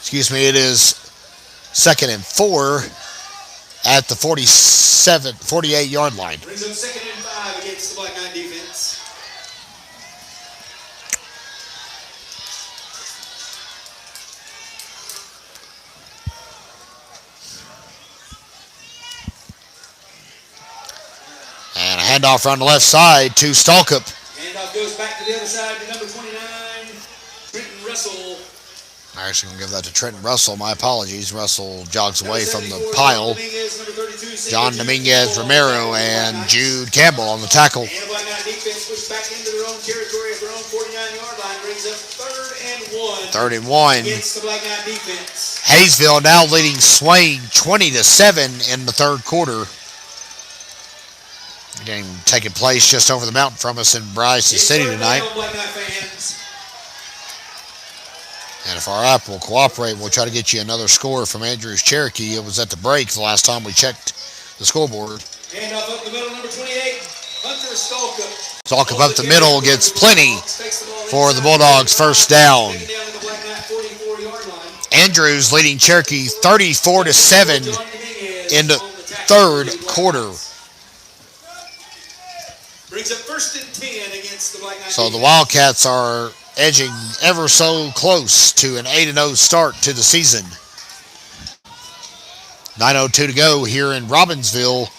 it is 2nd and 4 at the 48-yard line. Brings up 2nd and 5 against the Black Knight defense. And a handoff around the left side to Stalkup. Handoff goes back to the other side to number 29, Trenton Russell. I'm actually going to give that to Trenton Russell. My apologies. Russell jogs away from the pile. John Dominguez Romero and Jude Campbell on the tackle. And the Black Knight defense pushed back into their own territory at their own 49-yard line. Brings up 3rd and 1. Against the Black Knight defense. Hayesville now leading Swain 20-7 in the 3rd quarter. Game taking place just over the mountain from us in Bryson City tonight. And if our app will cooperate, we'll try to get you another score from Andrews Cherokee. It was at the break the last time we checked the scoreboard. Handoff up the middle, number 28, Hunter Stalkup. Stalkup up the middle gets plenty for the Bulldogs' first down. Andrews leading Cherokee 34-7 in the 3rd quarter. Brings up 1st and 10 against the Black Knight. So the Wildcats are edging ever so close to an 8-0 start to the season. 9:02 to go here in Robbinsville,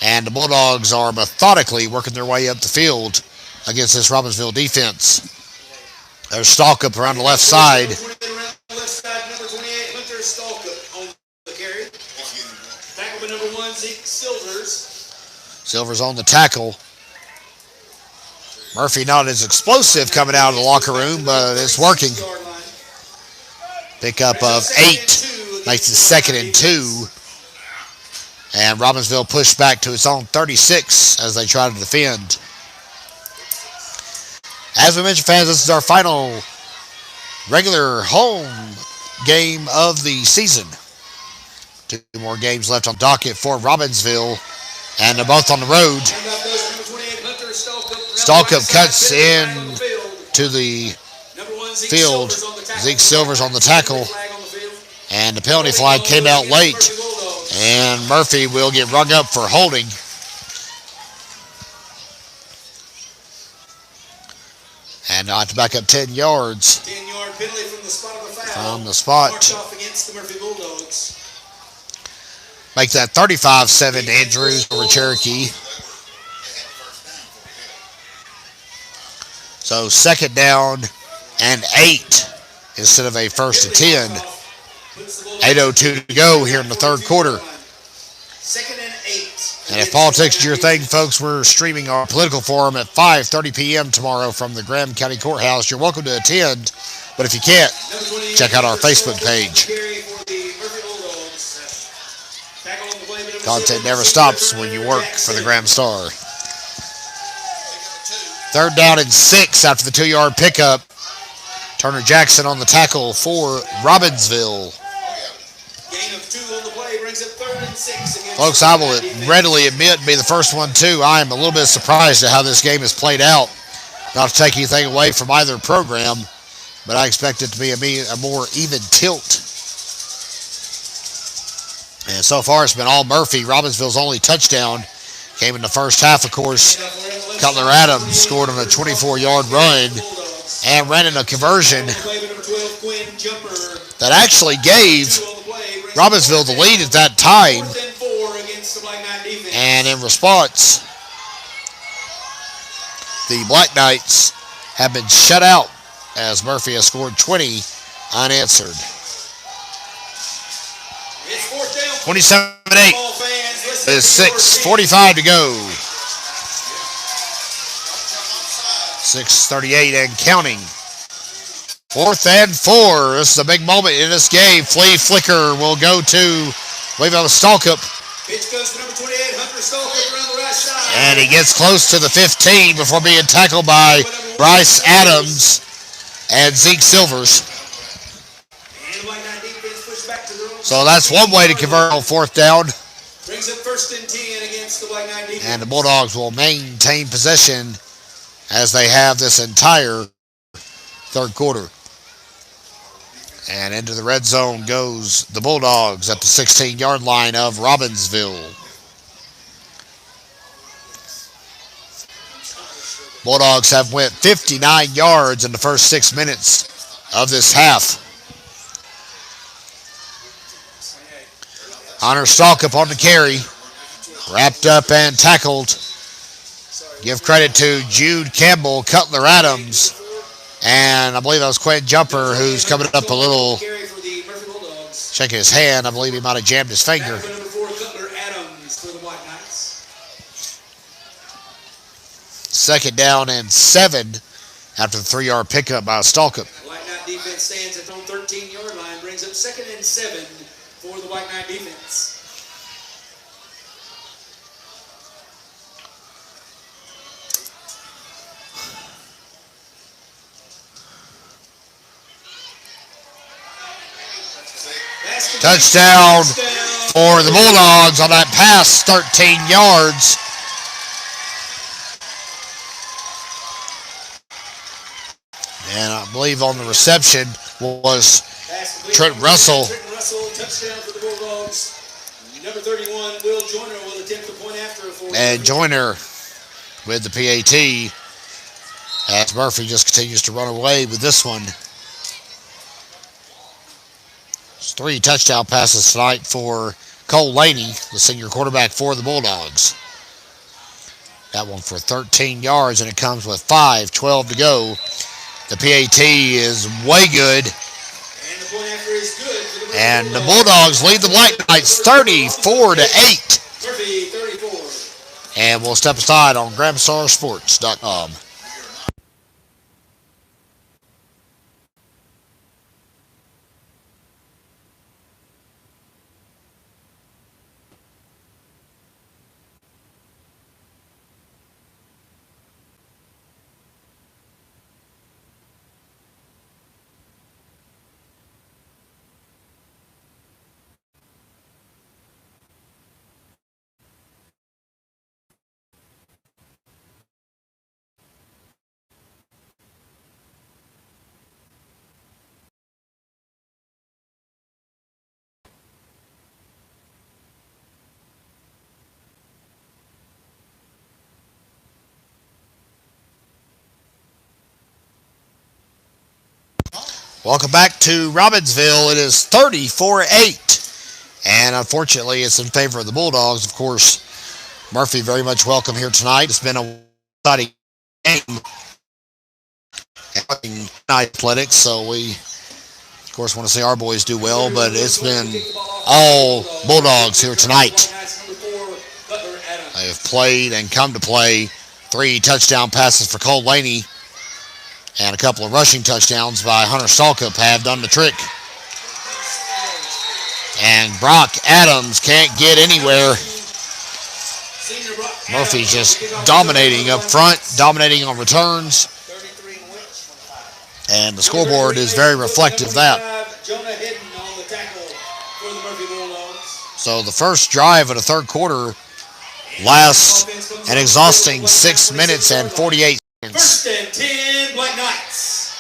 and the Bulldogs are methodically working their way up the field against this Robbinsville defense. There's Stalkup around the left side. Number 28, Hunter Stalkup on the carry. Tackle by number 1, Zeke Silvers. Silvers on the tackle. Murphy not as explosive coming out of the locker room, but it's working. Pickup of 8 makes it 2nd and 2. And Robbinsville pushed back to its own 36 as they try to defend. As we mentioned, fans, this is our final regular home game of the season. 2 more games left on docket for Robbinsville, and they're both on the road. Stallcup cuts in to the field. Zeke Silvers on the tackle, and the penalty flag came out late, and Murphy will get rung up for holding. And I have to back up 10 yards 10-yard penalty from the spot of the foul. from the spot. Marked off against the Murphy Bulldogs. Make that 35-7 to Andrews over Cherokee. So 2nd down and 8 instead of a 1st and 10. 8:02 to go here in the 3rd quarter. 2nd and 8. And if politics is your thing, folks, we're streaming our political forum at 5:30 p.m. tomorrow from the Graham County Courthouse. You're welcome to attend, but if you can't, check out our Facebook page. Content never stops when you work for the Graham Star. 3rd down and 6 after the 2-yard pickup. Turner Jackson on the tackle for Robbinsville. Gain of 2 on the play brings it 3rd and 6. Folks, I will readily admit, be the first one too, I am a little bit surprised at how this game has played out. Not to take anything away from either program, but I expect it to be a more even tilt. And so far, it's been all Murphy. Robbinsville's only touchdown came in the first half, of course. Cutler Adams scored on a 24-yard run and ran in a conversion that actually gave Robbinsville the lead at that time. And in response, the Black Knights have been shut out as Murphy has scored 20 unanswered. 27-8. There's 6:45 to go. 6:38 and counting. 4th and 4. This is a big moment in this game. Flea Flicker will go to, I believe that was Stallcup. Pitch goes to number 28, Hunter Stallcup around the right side. And he gets close to the 15 before being tackled by Bryce Adams and Zeke Silvers. So that's one way to convert on 4th down. Brings up 1st and 10 against the Black Knight defense. And the Bulldogs will maintain possession as they have this entire 3rd quarter. And into the red zone goes the Bulldogs at the 16-yard line of Robbinsville. Bulldogs have went 59 yards in the first 6 minutes of this half. Hunter Stallcup on the carry. Wrapped up and tackled. Give credit to Jude Campbell, Cutler Adams, and I believe that was Quentin Jumper who's coming up a little, checking his hand. I believe he might have jammed his finger. 2nd down and 7 after the 3-yard pickup by Stallcup. Black Knight defense stands at the 13-yard line, brings up 2nd and 7 for the Black Knight defense. Touchdown for the Bulldogs on that pass, 13 yards. And I believe on the reception was Trent Russell. Touchdown for the Bulldogs. Number 31, Will Joyner will attempt the point after. And Joyner with the PAT as Murphy just continues to run away with this one. 3 touchdown passes tonight for Cole Laney, the senior quarterback for the Bulldogs. That one for 13 yards, and it comes with 5:12 to go. The PAT is way good. And the point after is good for the And the Bulldogs lead the Black Knights 34-8. 34. And we'll step aside on GramStarSports.com. Welcome back to Robbinsville. It is 34-8. And unfortunately, it's in favor of the Bulldogs. Of course, Murphy very much welcome here tonight. It's been a exciting game. Athletics, so we, of course, want to see our boys do well, but it's been all Bulldogs here tonight. They have played and come to play. 3 touchdown passes for Cole Laney and a couple of rushing touchdowns by Hunter Stalkup have done the trick. And Brock Adams can't get anywhere. Murphy's just dominating up front, dominating on returns. And the scoreboard is very reflective of that. So the first drive of the third quarter lasts an exhausting 6 minutes and 48 seconds. First and 10, Black Knights.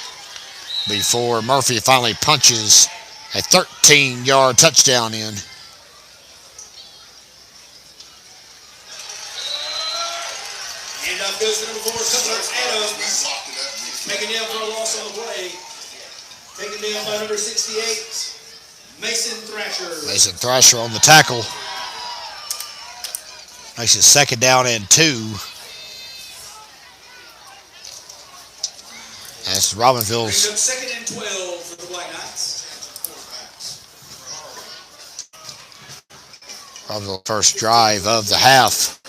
Before Murphy finally punches a 13-yard touchdown in. Handoff goes to number 4, Cutler Adams. Taken down for a loss on the play. Taken down by number 68, Mason Thrasher. Mason Thrasher on the tackle. Makes it second down and 2. That's Robbinsville's. Second and 12 for the Black Knights. Robbinsville's first drive of the half.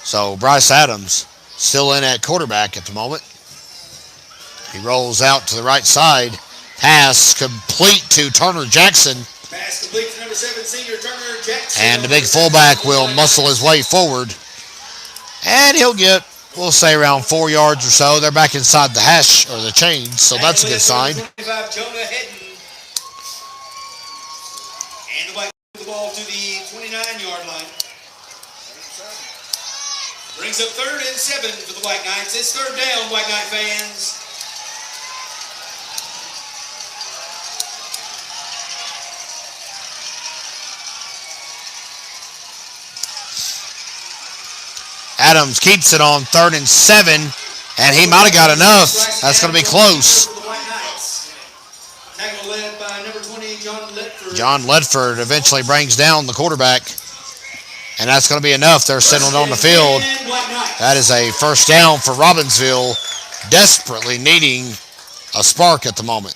So Bryce Adams still in at quarterback at the moment. He rolls out to the right side. Pass complete to Turner Jackson. Pass complete to number 7, senior Turner Jackson. And the big fullback will muscle his way forward. And he'll get, we'll say, around 4 yards or so. They're back inside the hash or the chains, so that's a good sign. 25, Jonah Hedden. And the Black the ball to the 29-yard line. Brings up 3rd and 7 for the Black Knights. It's 3rd down, Black Knight fans. Adams keeps it on 3rd and 7, and he might have got enough. That's going to be close. Tackle led by number 20, John Ledford. John Ledford eventually brings down the quarterback, and that's going to be enough. They're settling on the field. That is a first down for Robbinsville, desperately needing a spark at the moment.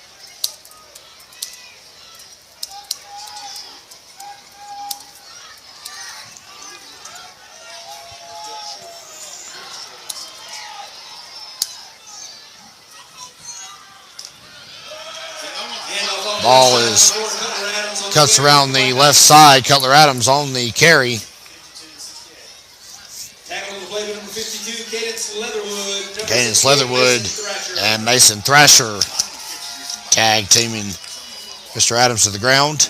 Ball is cuts around the left side. Cutler Adams on the carry. Cadence Leatherwood and Mason Thrasher tag teaming Mr. Adams to the ground.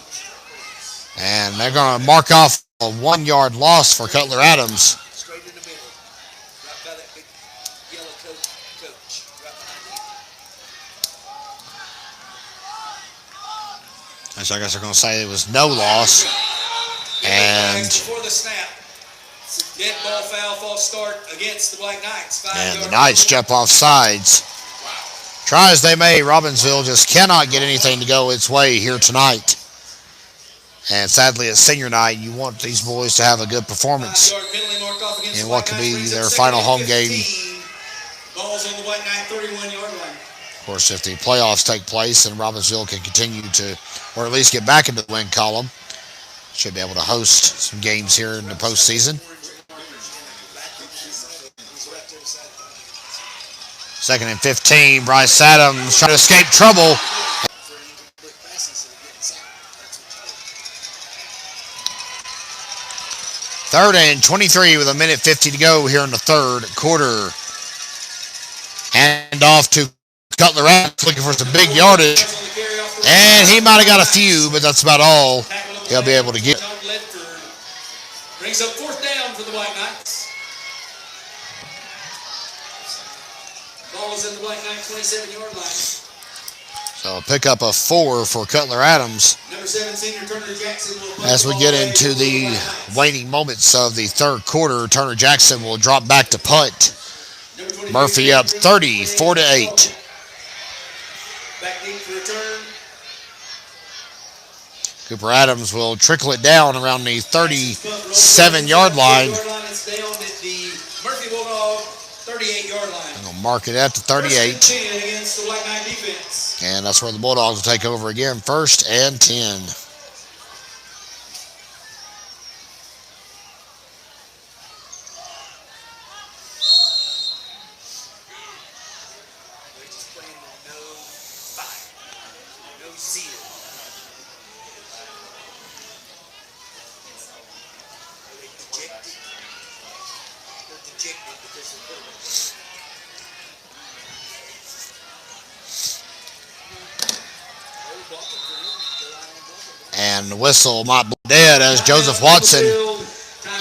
And they're going to mark off a 1-yard loss for Cutler Adams. So I guess they're going to say it was no loss. And before the snap, dead ball foul, false start against the Black Knights. And the Knights jump off sides. Try as they may, Robbinsville just cannot get anything to go its way here tonight. And sadly, it's senior night. You want these boys to have a good performance in what could be their final home game. Balls on the Black Knight 31-yard line. Of course, if the playoffs take place and Robbinsville can continue to, or at least get back into the win column, should be able to host some games here in the postseason. 2nd and 15, Bryce Adams trying to escape trouble. Third and 23 with 1:50 to go here in the third quarter. Hand off to Cutler Adams looking for some big yardage. And he might have got a few, but that's about all he'll be able to get. Brings up 4th down for the Black Knights. Ball is in the Black Knight 27-yard line. So a pickup of 4 for Cutler Adams. Number 7, senior Turner Jackson will as we get into the waning moments of the third quarter, Turner Jackson will drop back to punt. Murphy up 34-8. Cooper Adams will trickle it down around the 37-yard line. It's down at the Murphy Bulldog 38-yard line. I'm going to mark it at the 38. First and 10 against the Black Knight defense. And that's where the Bulldogs will take over again. 1st and 10. And the whistle might be dead as Joseph Watson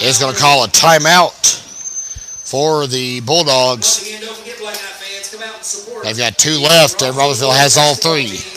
is going to call a timeout for the Bulldogs. They've got 2 left, and Robbinsville has all 3.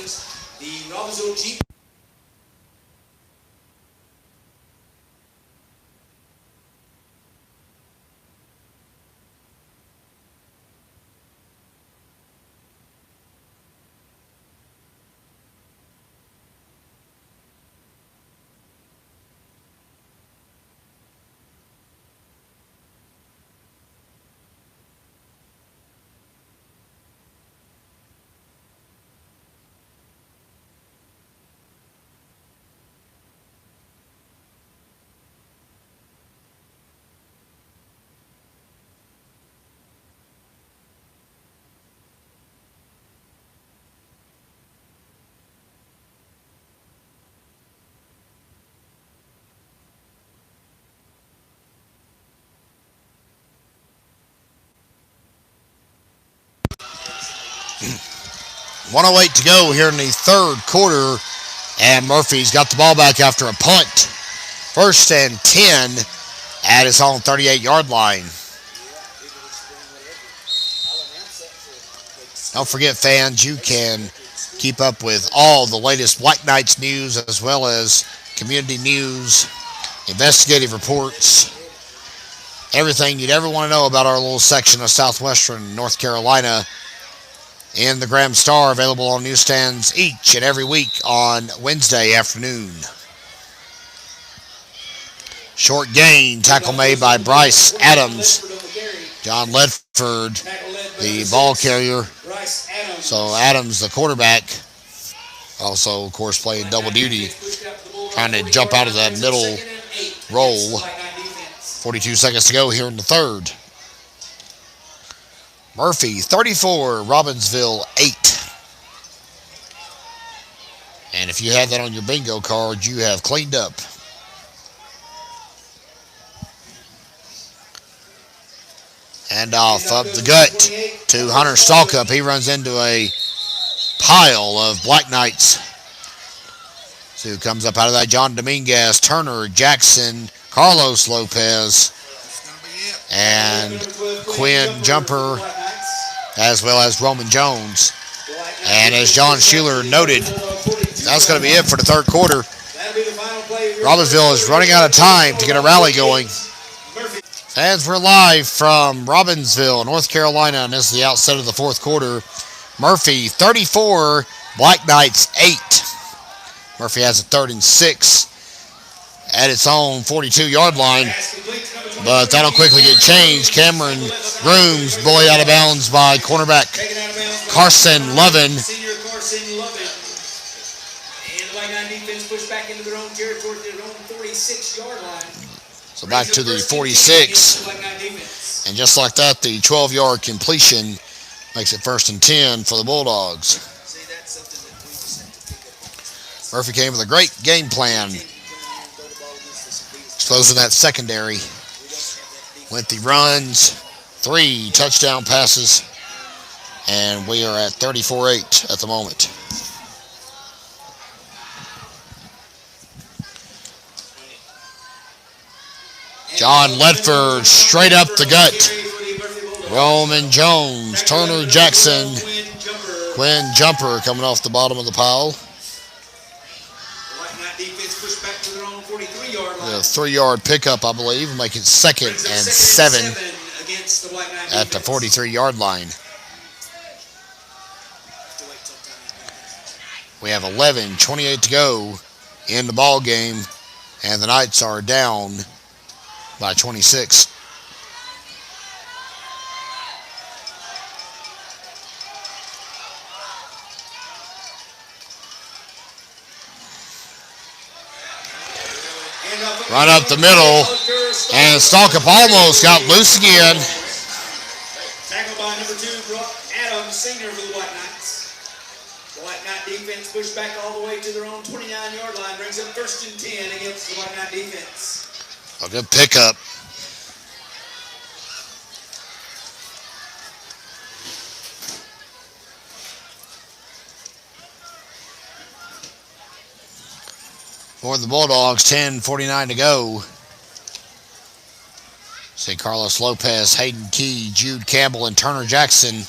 .108 to go here in the 3rd quarter, and Murphy's got the ball back after a punt. 1st and 10 at his own 38-yard line. Don't forget, fans, you can keep up with all the latest Black Knights news as well as community news, investigative reports, everything you'd ever want to know about our little section of southwestern North Carolina in the Graham Star, available on newsstands each and every week on Wednesday afternoon. Short gain, tackle made by Bryce Adams. John Ledford, the ball carrier. So Adams, the quarterback, also, of course, playing double duty, trying to jump out of that middle roll. 42 seconds to go here in the 3rd. Murphy 34, Robbinsville 8. And if you have that on your bingo card, you have cleaned up. And off up the gut to Hunter Stalkup. He runs into a pile of Black Knights. So who comes up out of that? John Dominguez, Turner, Jackson, Carlos Lopez, and Quinn Jumper, as well as Roman Jones. And as John Schuler noted, that's going to be it for the 3rd quarter. Robbinsville is running out of time to get a rally going. Fans, we're live from Robbinsville, North Carolina, and this is the outset of the 4th quarter. Murphy 34, Black Knights 8. Murphy has a 3rd and 6 at its own 42-yard line, but that'll quickly get changed. Cameron Grooms bullied out of bounds by cornerback Carson Lovin. And the Black Knight defense pushed back into their own territory to their own 46-yard line. So back to the 46, and just like that, the 12-yard completion makes it 1st and 10 for the Bulldogs. Murphy came with a great game plan, exposing that secondary. Went the runs, 3 touchdown passes, and we are at 34-8 at the moment. John Ledford straight up the gut. Roman Jones, Turner Jackson, Quinn Jumper coming off the bottom of the pile. The 3-yard pickup, I believe, will make it 2nd and 7 at the 43-yard line. We have 11:28 to go in the ball game, and the Knights are down by 26. Run up the middle, and Stalkup almost got loose again. Tackled by number 2, Adams, senior for the White Knights. The White Knight defense pushed back all the way to their own 29-yard line, brings up 1st and 10 against the White Knight defense. A good pickup. For the Bulldogs, 10:49 to go. See Carlos Lopez, Hayden Key, Jude Campbell, and Turner Jackson.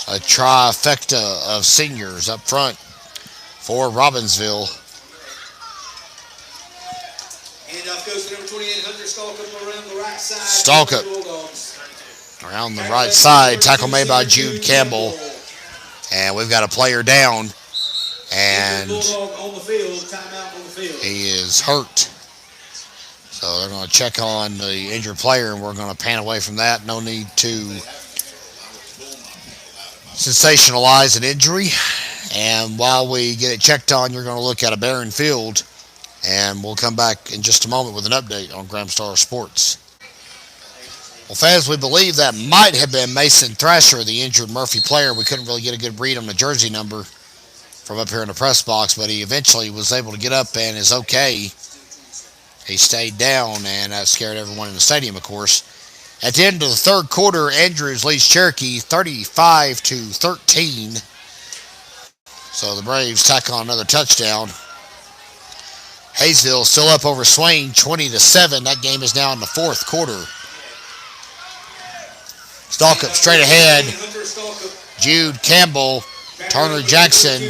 A trifecta of seniors up front for Robbinsville. Handoff goes to number 28, Hunter Stalkup around the right side. Stalkup around the right side. Tackle made by Jude Campbell. And we've got a player down. And he is hurt. So they're going to check on the injured player, and we're going to pan away from that. No need to sensationalize an injury. And while we get it checked on, you're going to look at a barren field. And we'll come back in just a moment with an update on Gramstar Sports. Well, fans, we believe that might have been Mason Thrasher, the injured Murphy player. We couldn't really get a good read on the jersey number from up here in the press box, but he eventually was able to get up and is okay. He stayed down, and that scared everyone in the stadium, of course. At the end of the third quarter, Andrews leads Cherokee 35-13. So the Braves tack on another touchdown. Hayesville still up over Swain 20-7. That game is now in the fourth quarter. Stalkup straight ahead. Jude Campbell, Turner Jackson,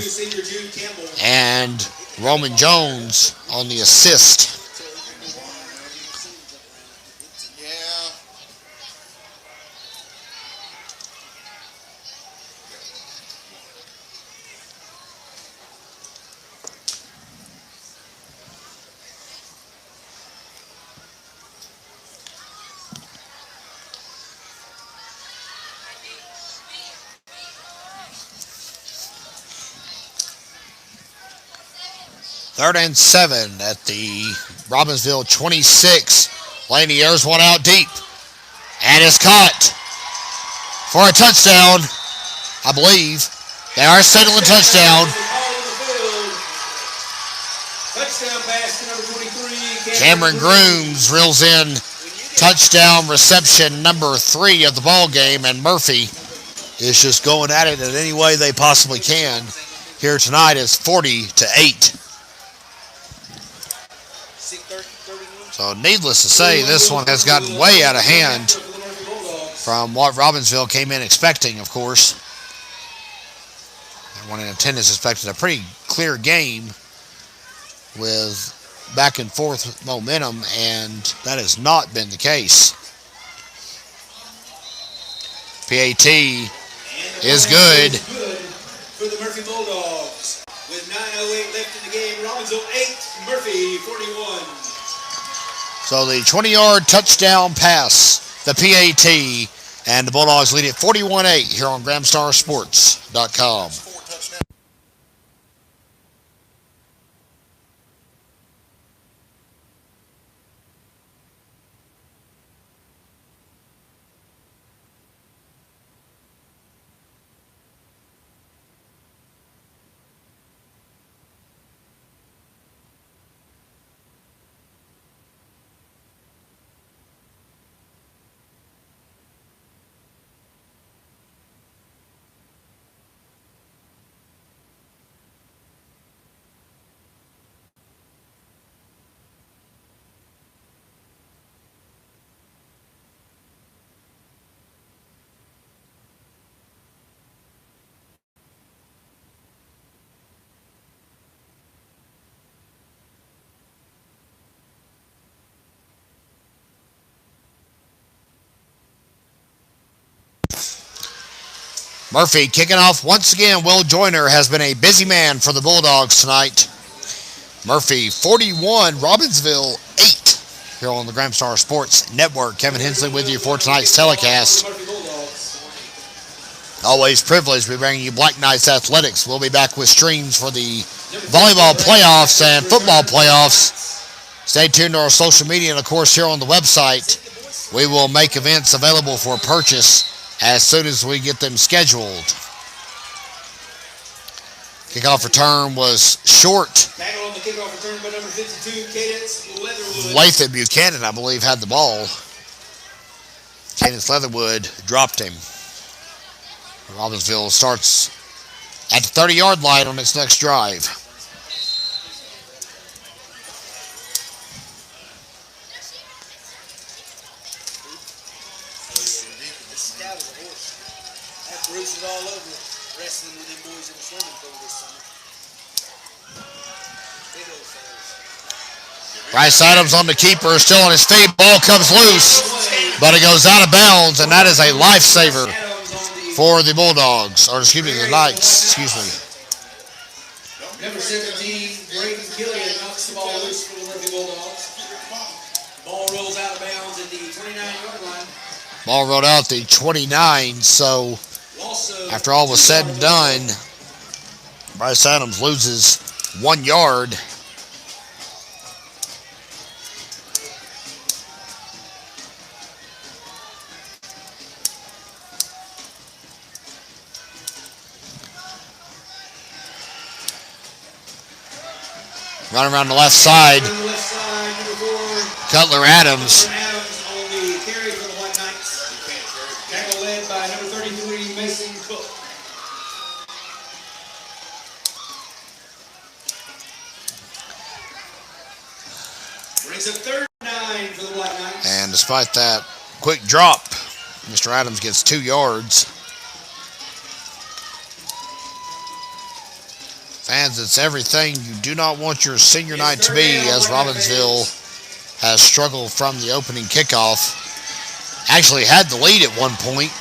and Roman Jones on the assist. Third and 7 at the Robbinsville 26. Laney airs one out deep. And it's caught for a touchdown, I believe. They are settling touchdown. Touchdown pass to number 23. Cameron Grooms reels in touchdown reception number 3 of the ball game, and Murphy is just going at it in any way they possibly can. Here tonight is 40-8. So needless to say, this one has gotten way out of hand from what Robbinsville came in expecting, of course. Everyone in attendance expected a pretty clear game with back and forth momentum, and that has not been the case. PAT is good. For the Murphy Bulldogs. With 9:08 left in the game, Robbinsville 8, Murphy 41. So the 20-yard touchdown pass, the PAT, and the Bulldogs lead it 41-8 here on GramstarSports.com. Murphy kicking off once again. Will Joyner has been a busy man for the Bulldogs tonight. Murphy 41, Robbinsville 8. Here on the Graham Star Sports Network. Kevin Hensley with you for tonight's telecast. Always privileged to be bringing you Black Knights Athletics. We'll be back with streams for the volleyball playoffs and football playoffs. Stay tuned to our social media and, of course, here on the website. We will make events available for purchase as soon as we get them scheduled. Kickoff return was short. Tackle on the kickoff return by number 52, Cadence Leatherwood. Lathan Buchanan, I believe, had the ball. Cadence Leatherwood dropped him. Robbinsville starts at the 30-yard line on its next drive. Bruises all over wrestling with them boys in the swimming pool this summer. Big old fellas. Bryce Adams on the keeper, still on his feet. Ball comes loose, but it goes out of bounds, and that is a lifesaver for the Bulldogs, or excuse me, the Knights. Excuse me. Number 17, Braden Killian knocks the ball loose for the Murphy Bulldogs. Ball rolls out of bounds at the 29-yard line. Ball rolled out the 29, so after all was said and done, Bryce Adams loses 1 yard. Running around the left side, Cutler Adams. Brings up third and 9 for the Black Knights. And despite that quick drop, Mr. Adams gets 2 yards. Fans, it's everything you do not want your senior night to be, as Robbinsville has struggled from the opening kickoff. Actually had the lead at one point,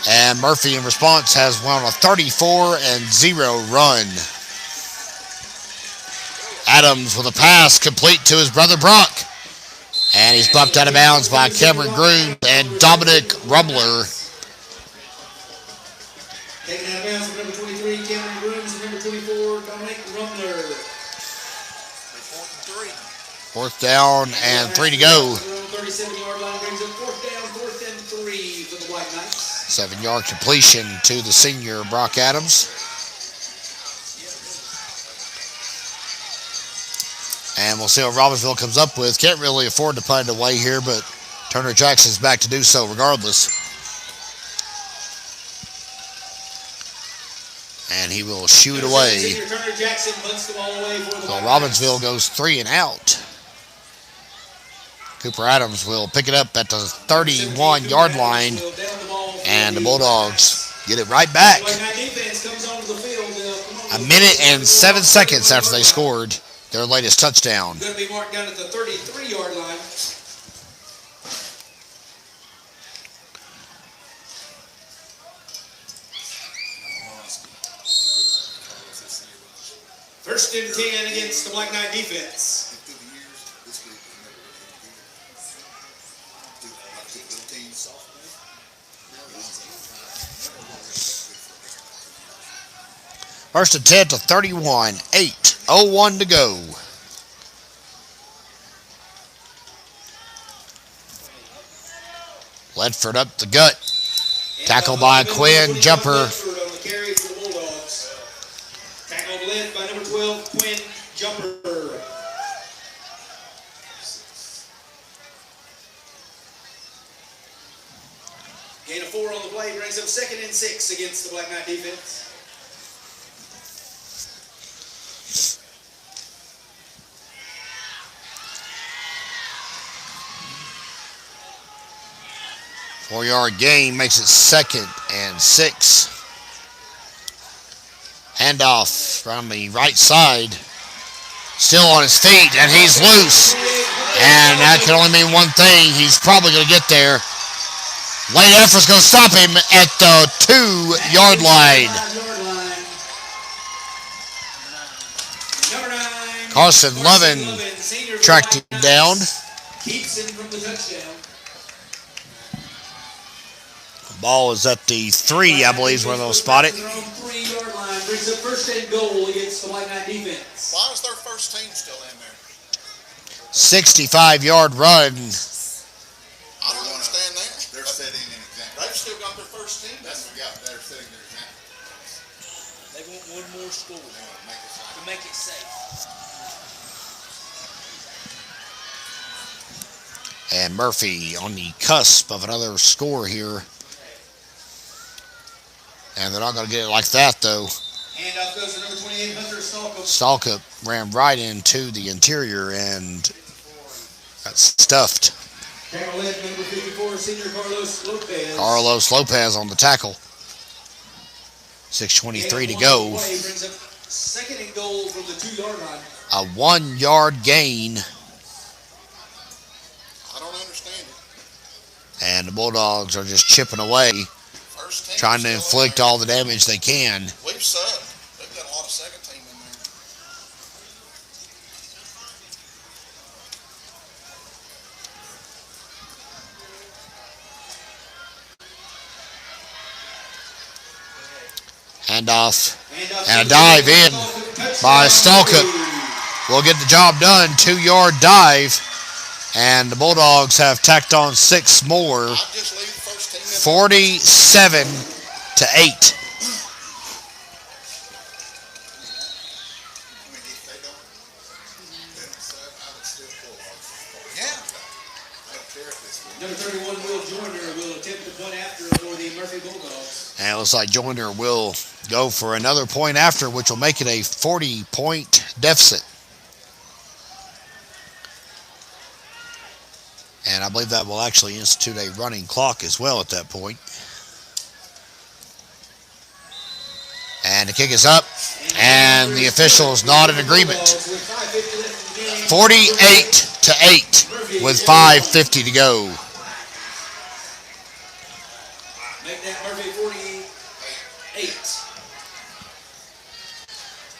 and Murphy in response has won a 34-0 run. Adams with a pass complete to his brother Brock, and he's bumped out of bounds by Cameron Groom and Dominic Rumbler. Taken out of bounds for number 23, Cameron Grooms, and number 24, Dominic Rumbler. 4th down and 3 to go. 37-yard line brings up 4th down, 4th and 3 for the Black Knights. 7-yard completion to the senior Brock Adams. And we'll see what Robbinsville comes up with. Can't really afford to punt it away here, but Turner Jackson's back to do so regardless. And he will shoot away. Turner Jackson punts the ball away for the So Robbinsville goes 3 and out. Cooper Adams will pick it up at the 31-yard line, and the Bulldogs get it right back. A minute and 7 seconds after they scored their latest touchdown. Going to be marked down at the 33-yard line. First and 10 against the Black Knight defense. First and 10 to 31, 8:01 to go. Ledford up the gut. Tackle by Quinn, jumper. Tackle led by number 12, Quinn, jumper. Gain of 4 on the play brings up 2nd and 6 against the Black Knight defense. Four-yard gain makes it 2nd and 6. Handoff from the right side. Still on his feet, and he's loose. And that can only mean one thing. He's probably going to get there. Late effort's going to stop him at the 2-yard line. Number 9, Carson Lovin tracked him down. Keeps him from the touchdown. Ball is at the 3, I believe, is where they'll spot it. 3-yard line brings up first and goal against the White Knight defense. Why is their first team still in there? 65-yard run. I don't understand that. They're setting an example. They've still got their first team. They're setting their example. They want one more score to make it safe. And Murphy on the cusp of another score here. And they're not going to get it like that, though. Handoff goes to number 28, Hunter Stalkup. Stalkup ran right into the interior and got stuffed. Tackle led number 54, senior Carlos Lopez. Carlos Lopez on the tackle. 6:23 to go. Brings up second and goal from the 2-yard line. A 1-yard gain. I don't understand it. And the Bulldogs are just chipping away, First team trying to still in inflict there. all the damage they can. We've subbed. They've got a lot of second team in there. Handoff and a dive in by Stalkup. Will get the job done. 2-yard dive. And the Bulldogs have tacked on 6 more. I'd just leave the first team in 47 to 8. I mean, if they don't sub, I would still pull off. Yeah. I don't care if this one. Number 31, Will Joyner, will attempt the point after for the Murphy Bulldogs. And it looks like Joyner will go for another point after, which will make it a 40-point deficit. And I believe that will actually institute a running clock as well at that point. And the kick is up, and the official is not in agreement. 48 to 8 with 5:50 to go. Make that Murphy 48.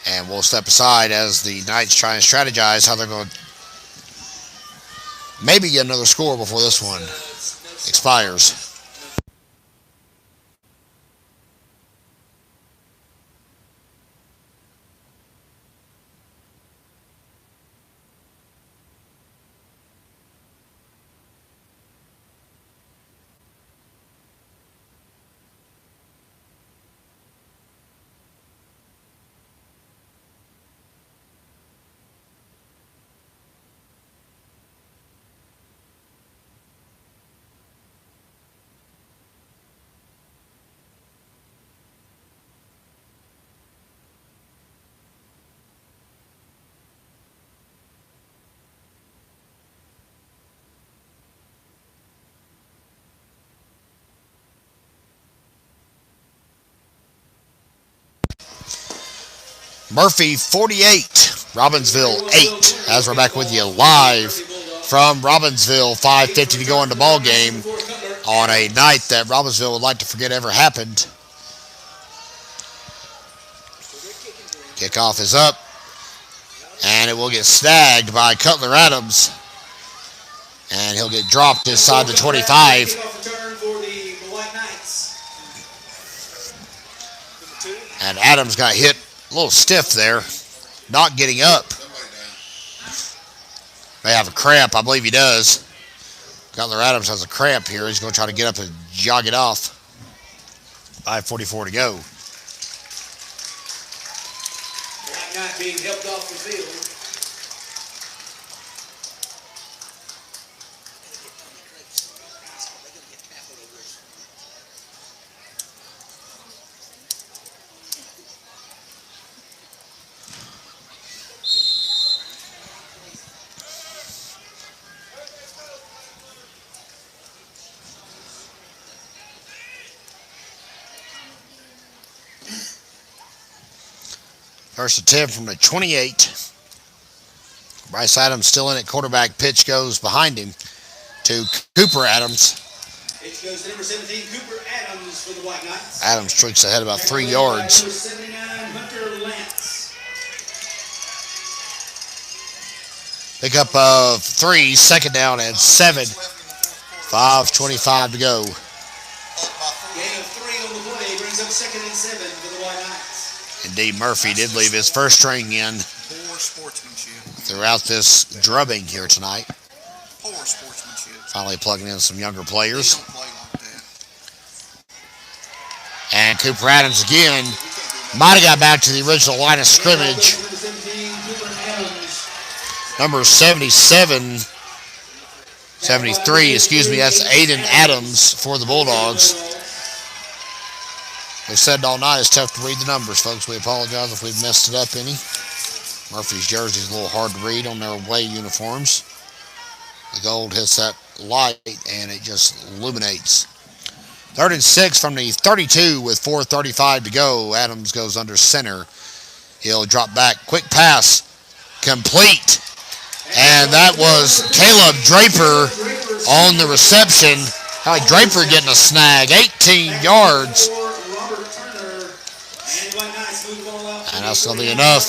And we'll step aside as the Knights try and strategize how they're going to maybe get another score before this one expires. Murphy 48, Robbinsville 8. As we're back with you live from Robbinsville, 5:50 to go in the ball game on a night that Robbinsville would like to forget ever happened. Kickoff is up, and it will get snagged by Cutler Adams, and he'll get dropped inside the 25. And Adams got hit a little stiff there, not getting up. May have a cramp. I believe he does. Cutler Adams has a cramp here. He's going to try to get up and jog it off. 5:44 to go. Black Knight being helped off the field. First attempt from the 28. Bryce Adams still in it. Quarterback pitch goes behind him to Cooper Adams. Pitch goes to number 17, Cooper Adams for the White Knights. Adams streaks ahead about 3 yards. Number 79, Hunter Lance. Pickup of 3, second down and 7. 5:25 to go. Gain of 3 on the play brings up 2nd and 7 for the White Knights. Indeed, Murphy did leave his first string in Poor sportsmanship. throughout this drubbing here tonight. Poor sportsmanship. Finally plugging in some younger They players. don't play like that. And Cooper Adams again might have got back to the original line of scrimmage. Number 17, Cooper Adams. Number 77, 73, excuse me, that's Aiden Adams for the Bulldogs. We've said it all night, it's tough to read the numbers, folks. We apologize if we've messed it up any. Murphy's jersey is a little hard to read on their away uniforms. The gold hits that light and it just illuminates. 3rd and 6 from the 32 with 4:35 to go. Adams goes under center. He'll drop back. Quick pass. Complete. And that was Caleb Draper on the reception. Like Draper getting a snag. 18 yards. And that's going to be enough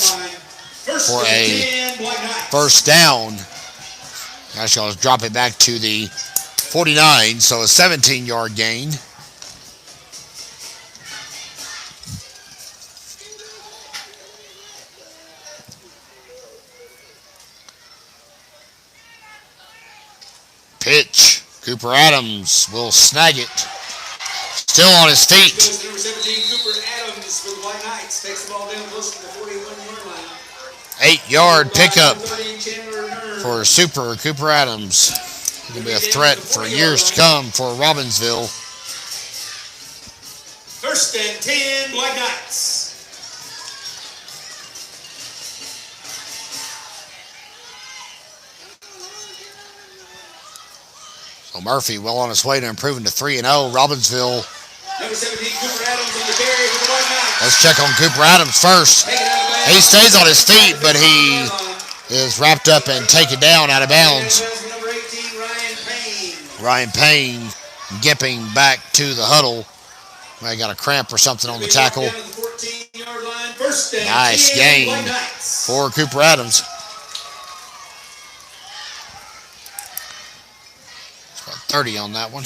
for a first down. Actually, I'll drop it back to the 49, so a 17-yard gain. Pitch. Cooper Adams will snag it. Still on his feet. Number 17, Cooper Adams for the White Knights. Takes the ball down close to the 41-yard line. 8-yard pickup 30, Chandler Nern. for Super Cooper Adams. He will be a threat for years to come for Robbinsville. 1st and 10, White Knights. So Murphy well on his way to improving to 3-0. Robbinsville. Number 17, Cooper Adams on the carry for the White Knights. Let's check on Cooper Adams first. Taken out of bounds. He stays on his feet, but he is wrapped up and taken down out of bounds. Number 18, Ryan Payne. Ryan Payne gimping back to the huddle. He got a cramp or something on the tackle. Down to the 14-yard line. 1st and Nice 10, gain White Knights. for Cooper Adams. It's about 30 on that one.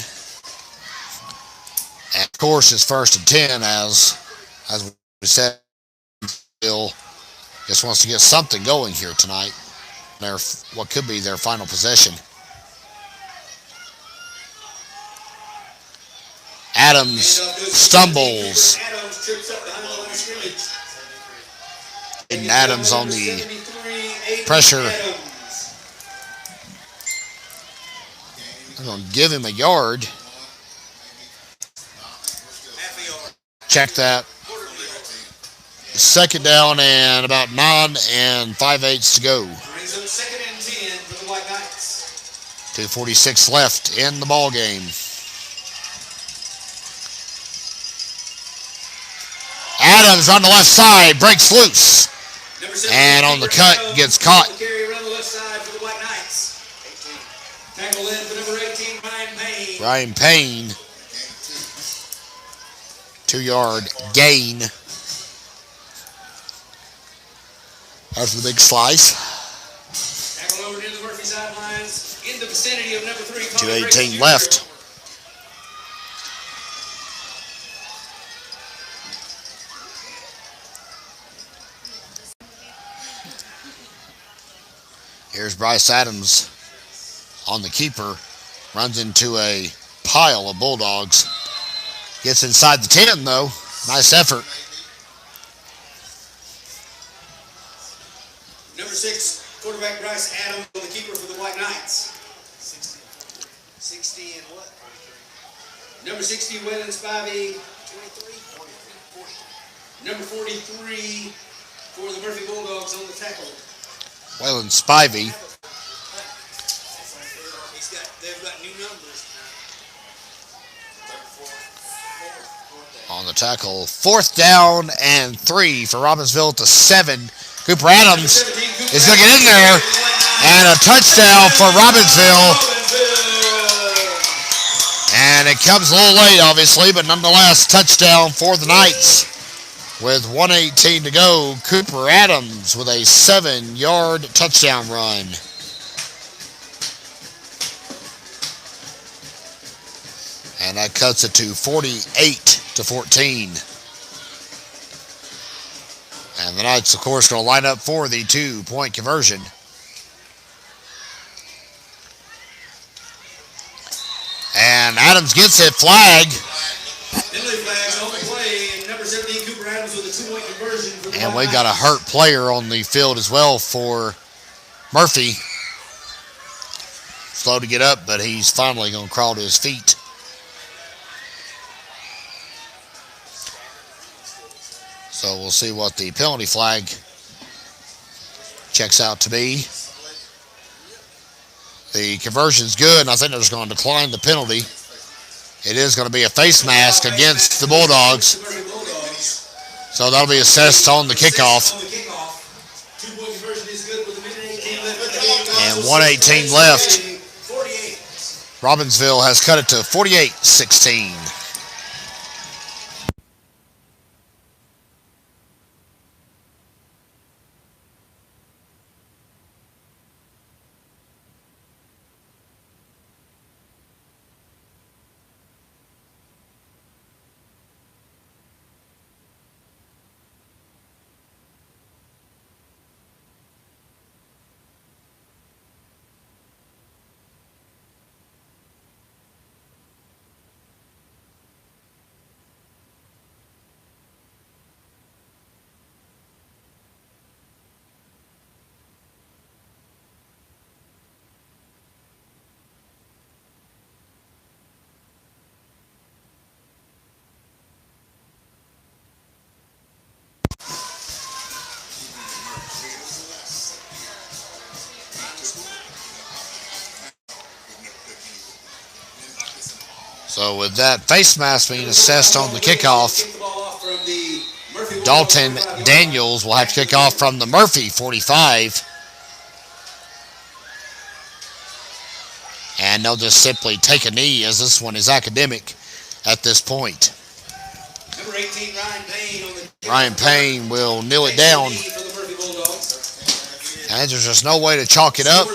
And of course, it's 1st and 10 as we said, Bill just wants to get something going here tonight. Their what could be their final possession. Adams stumbles. Adams trips up behind the line of scrimmage. And Adams on the pressure. They're going to give him a yard. Half a yard. Check that. 2nd down and about 9 5/8 to go. Brings up 2nd and 10 for the White Knights. 2:46 left in the ball game. Adams on the left side breaks loose. And on the cut gets caught. Carry around the left side for the White Knights. Tackle in for number 18, Ryan Payne. Ryan Payne. 2-yard gain. After the big slice. Tackle over near the Murphy sidelines. In the vicinity of number 3. 2:18 left. Here's Bryce Adams on the keeper. Runs into a pile of Bulldogs. Gets inside the 10, though. Nice effort. Number 6, quarterback Bryce Adams on the keeper for the White Knights. 60 and what? Number 60, Waylon Spivey. 23. Number 43 for the Murphy Bulldogs on the tackle. Waylon Spivey. They've got new numbers. On the tackle. 4th down and 3 for Robbinsville to 7. Cooper Adams is going to get in there. And a touchdown for Robbinsville. And it comes a little late, obviously, but nonetheless, touchdown for the Knights. With 1:18 to go, Cooper Adams with a 7-yard touchdown run. And that cuts it to 48-14. And the Knights, of course, going to line up for the 2-point conversion. And Adams gets it, flag. Penalty flags on the play, and number 17, Cooper Adams with a 2-point conversion. And we got a hurt player on the field as well for Murphy. Slow to get up, but he's finally going to crawl to his feet. So we'll see what the penalty flag checks out to be. The conversion's good, and I think they're just going to decline the penalty. It is going to be a face mask against the Bulldogs. So that'll be assessed on the kickoff. And 1:18 left. Robbinsville has cut it to 48-16. So with that face mask being assessed on the kickoff, Dalton Daniels will have to kick off from the Murphy 45. And they'll just simply take a knee, as this one is academic at this point. Number 18, Ryan Payne on the Ryan Payne will kneel it down. And there's just no way to chalk it up.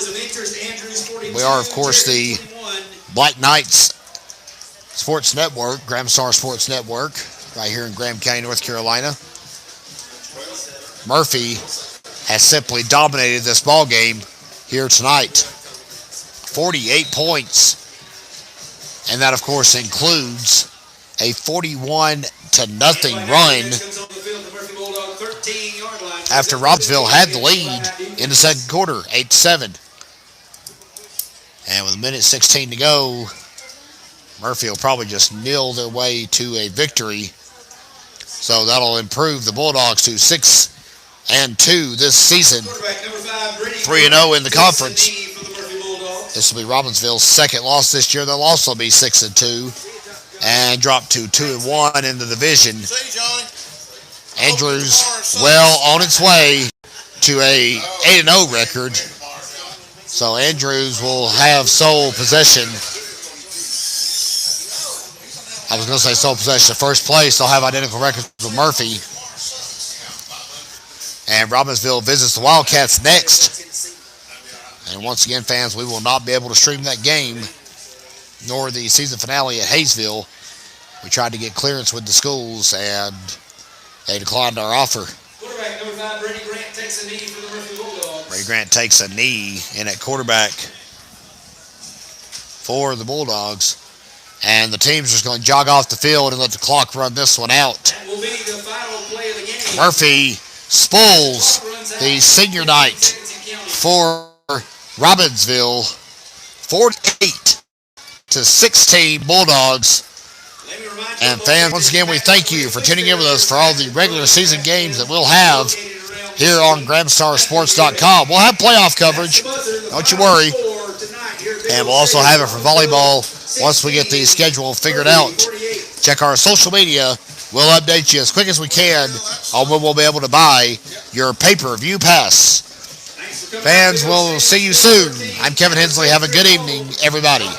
We are, of course, the Black Knights Sports Network, Graham Star Sports Network, right here in Graham County, North Carolina. Murphy has simply dominated this ball game here tonight. 48 points. And that, of course, includes a 41-0 run after Robbinsville had the lead in the second quarter, 8-7. And with 1:16 to go, Murphy will probably just kneel their way to a victory. So that'll improve the Bulldogs to 6-2 this season. 3-0 in the conference. This will be Robbinsville's second loss this year. They'll also be 6-2 and drop to 2-1 in the division. Andrews well on its way to a 8-0 record. So Andrews will have sole possession. I was going to say sole possession of first place. They'll have identical records with Murphy. And Robbinsville visits the Wildcats next. And once again, fans, we will not be able to stream that game, nor the season finale at Hayesville. We tried to get clearance with the schools, and they declined our offer. Quarterback number 5, Brady Grant takes a knee for the Murphy Bulldogs. Brady Grant takes a knee in at quarterback for the Bulldogs. And the team's just going to jog off the field and let the clock run this one out. That will be the final play of the game. Murphy spools the senior night for Robbinsville. 48-16 Bulldogs. And fans, once again, we thank you for tuning in with us for all the regular season games that we'll have here on GramStarSports.com. We'll have playoff coverage, don't you worry. And we'll also have it for volleyball once we get the schedule figured out. Check our social media. We'll update you as quick as we can on when we'll be able to buy your pay-per-view pass. Fans, we'll see you soon. I'm Kevin Hensley. Have a good evening, everybody.